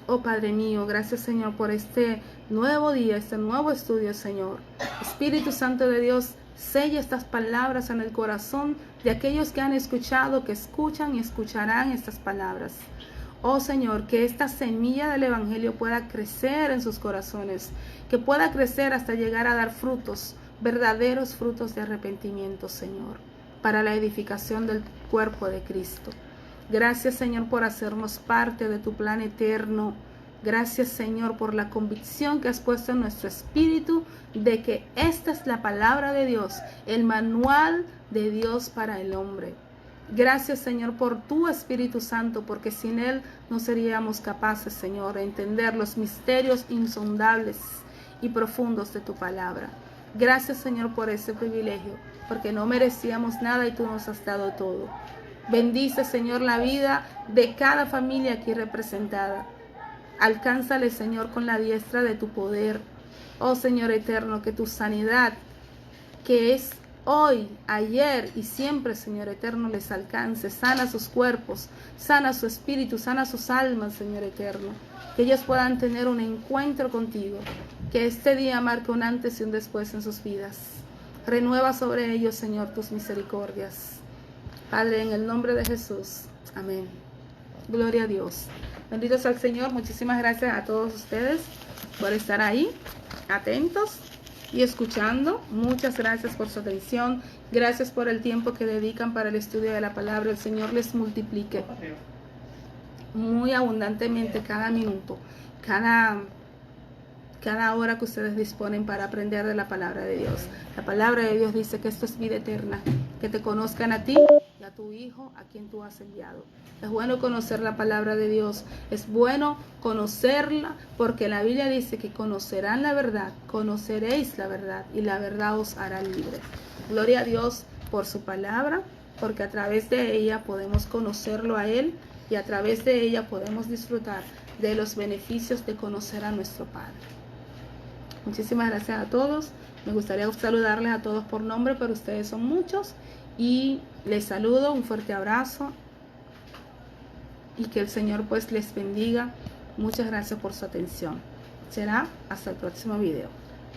Oh Padre mío, gracias, Señor, por este nuevo día, este nuevo estudio, Señor. Espíritu Santo de Dios, sella estas palabras en el corazón de aquellos que han escuchado, que escuchan y escucharán estas palabras. Oh Señor, que esta semilla del Evangelio pueda crecer en sus corazones, que pueda crecer hasta llegar a dar frutos, verdaderos frutos de arrepentimiento, Señor, para la edificación del cuerpo de Cristo. Gracias, Señor, por hacernos parte de tu plan eterno. Gracias, Señor, por la convicción que has puesto en nuestro espíritu de que esta es la palabra de Dios, el manual de Dios para el hombre. Gracias, Señor, por tu Espíritu Santo, porque sin Él no seríamos capaces, Señor, de entender los misterios insondables y profundos de tu palabra. Gracias, Señor, por ese privilegio, porque no merecíamos nada y tú nos has dado todo. Bendice, Señor, la vida de cada familia aquí representada. Alcánzale, Señor, con la diestra de tu poder. Oh, Señor eterno, que tu sanidad, que es hoy, ayer y siempre, Señor eterno, les alcance. Sana sus cuerpos, sana su espíritu, sana sus almas, Señor eterno. Que ellos puedan tener un encuentro contigo. Que este día marque un antes y un después en sus vidas. Renueva sobre ellos, Señor, tus misericordias. Padre, en el nombre de Jesús. Amén. Gloria a Dios. Bendito sea el Señor. Muchísimas gracias a todos ustedes por estar ahí, atentos y escuchando. Muchas gracias por su atención. Gracias por el tiempo que dedican para el estudio de la palabra. El Señor les multiplique muy abundantemente cada minuto, cada hora que ustedes disponen para aprender de la palabra de Dios. La palabra de Dios dice que esto es vida eterna, que te conozcan a ti y a a tu Hijo a quien tú has enviado. Es bueno conocer la palabra de Dios, es bueno conocerla, porque la Biblia dice que conocerán la verdad, conoceréis la verdad y la verdad os hará libre. Gloria a Dios por su palabra, porque a través de ella podemos conocerlo a Él y a través de ella podemos disfrutar de los beneficios de conocer a nuestro Padre. Muchísimas gracias a todos. Me gustaría saludarles a todos por nombre, pero ustedes son muchos. Y les saludo, un fuerte abrazo. Y que el Señor pues les bendiga. Muchas gracias por su atención. Será hasta el próximo video.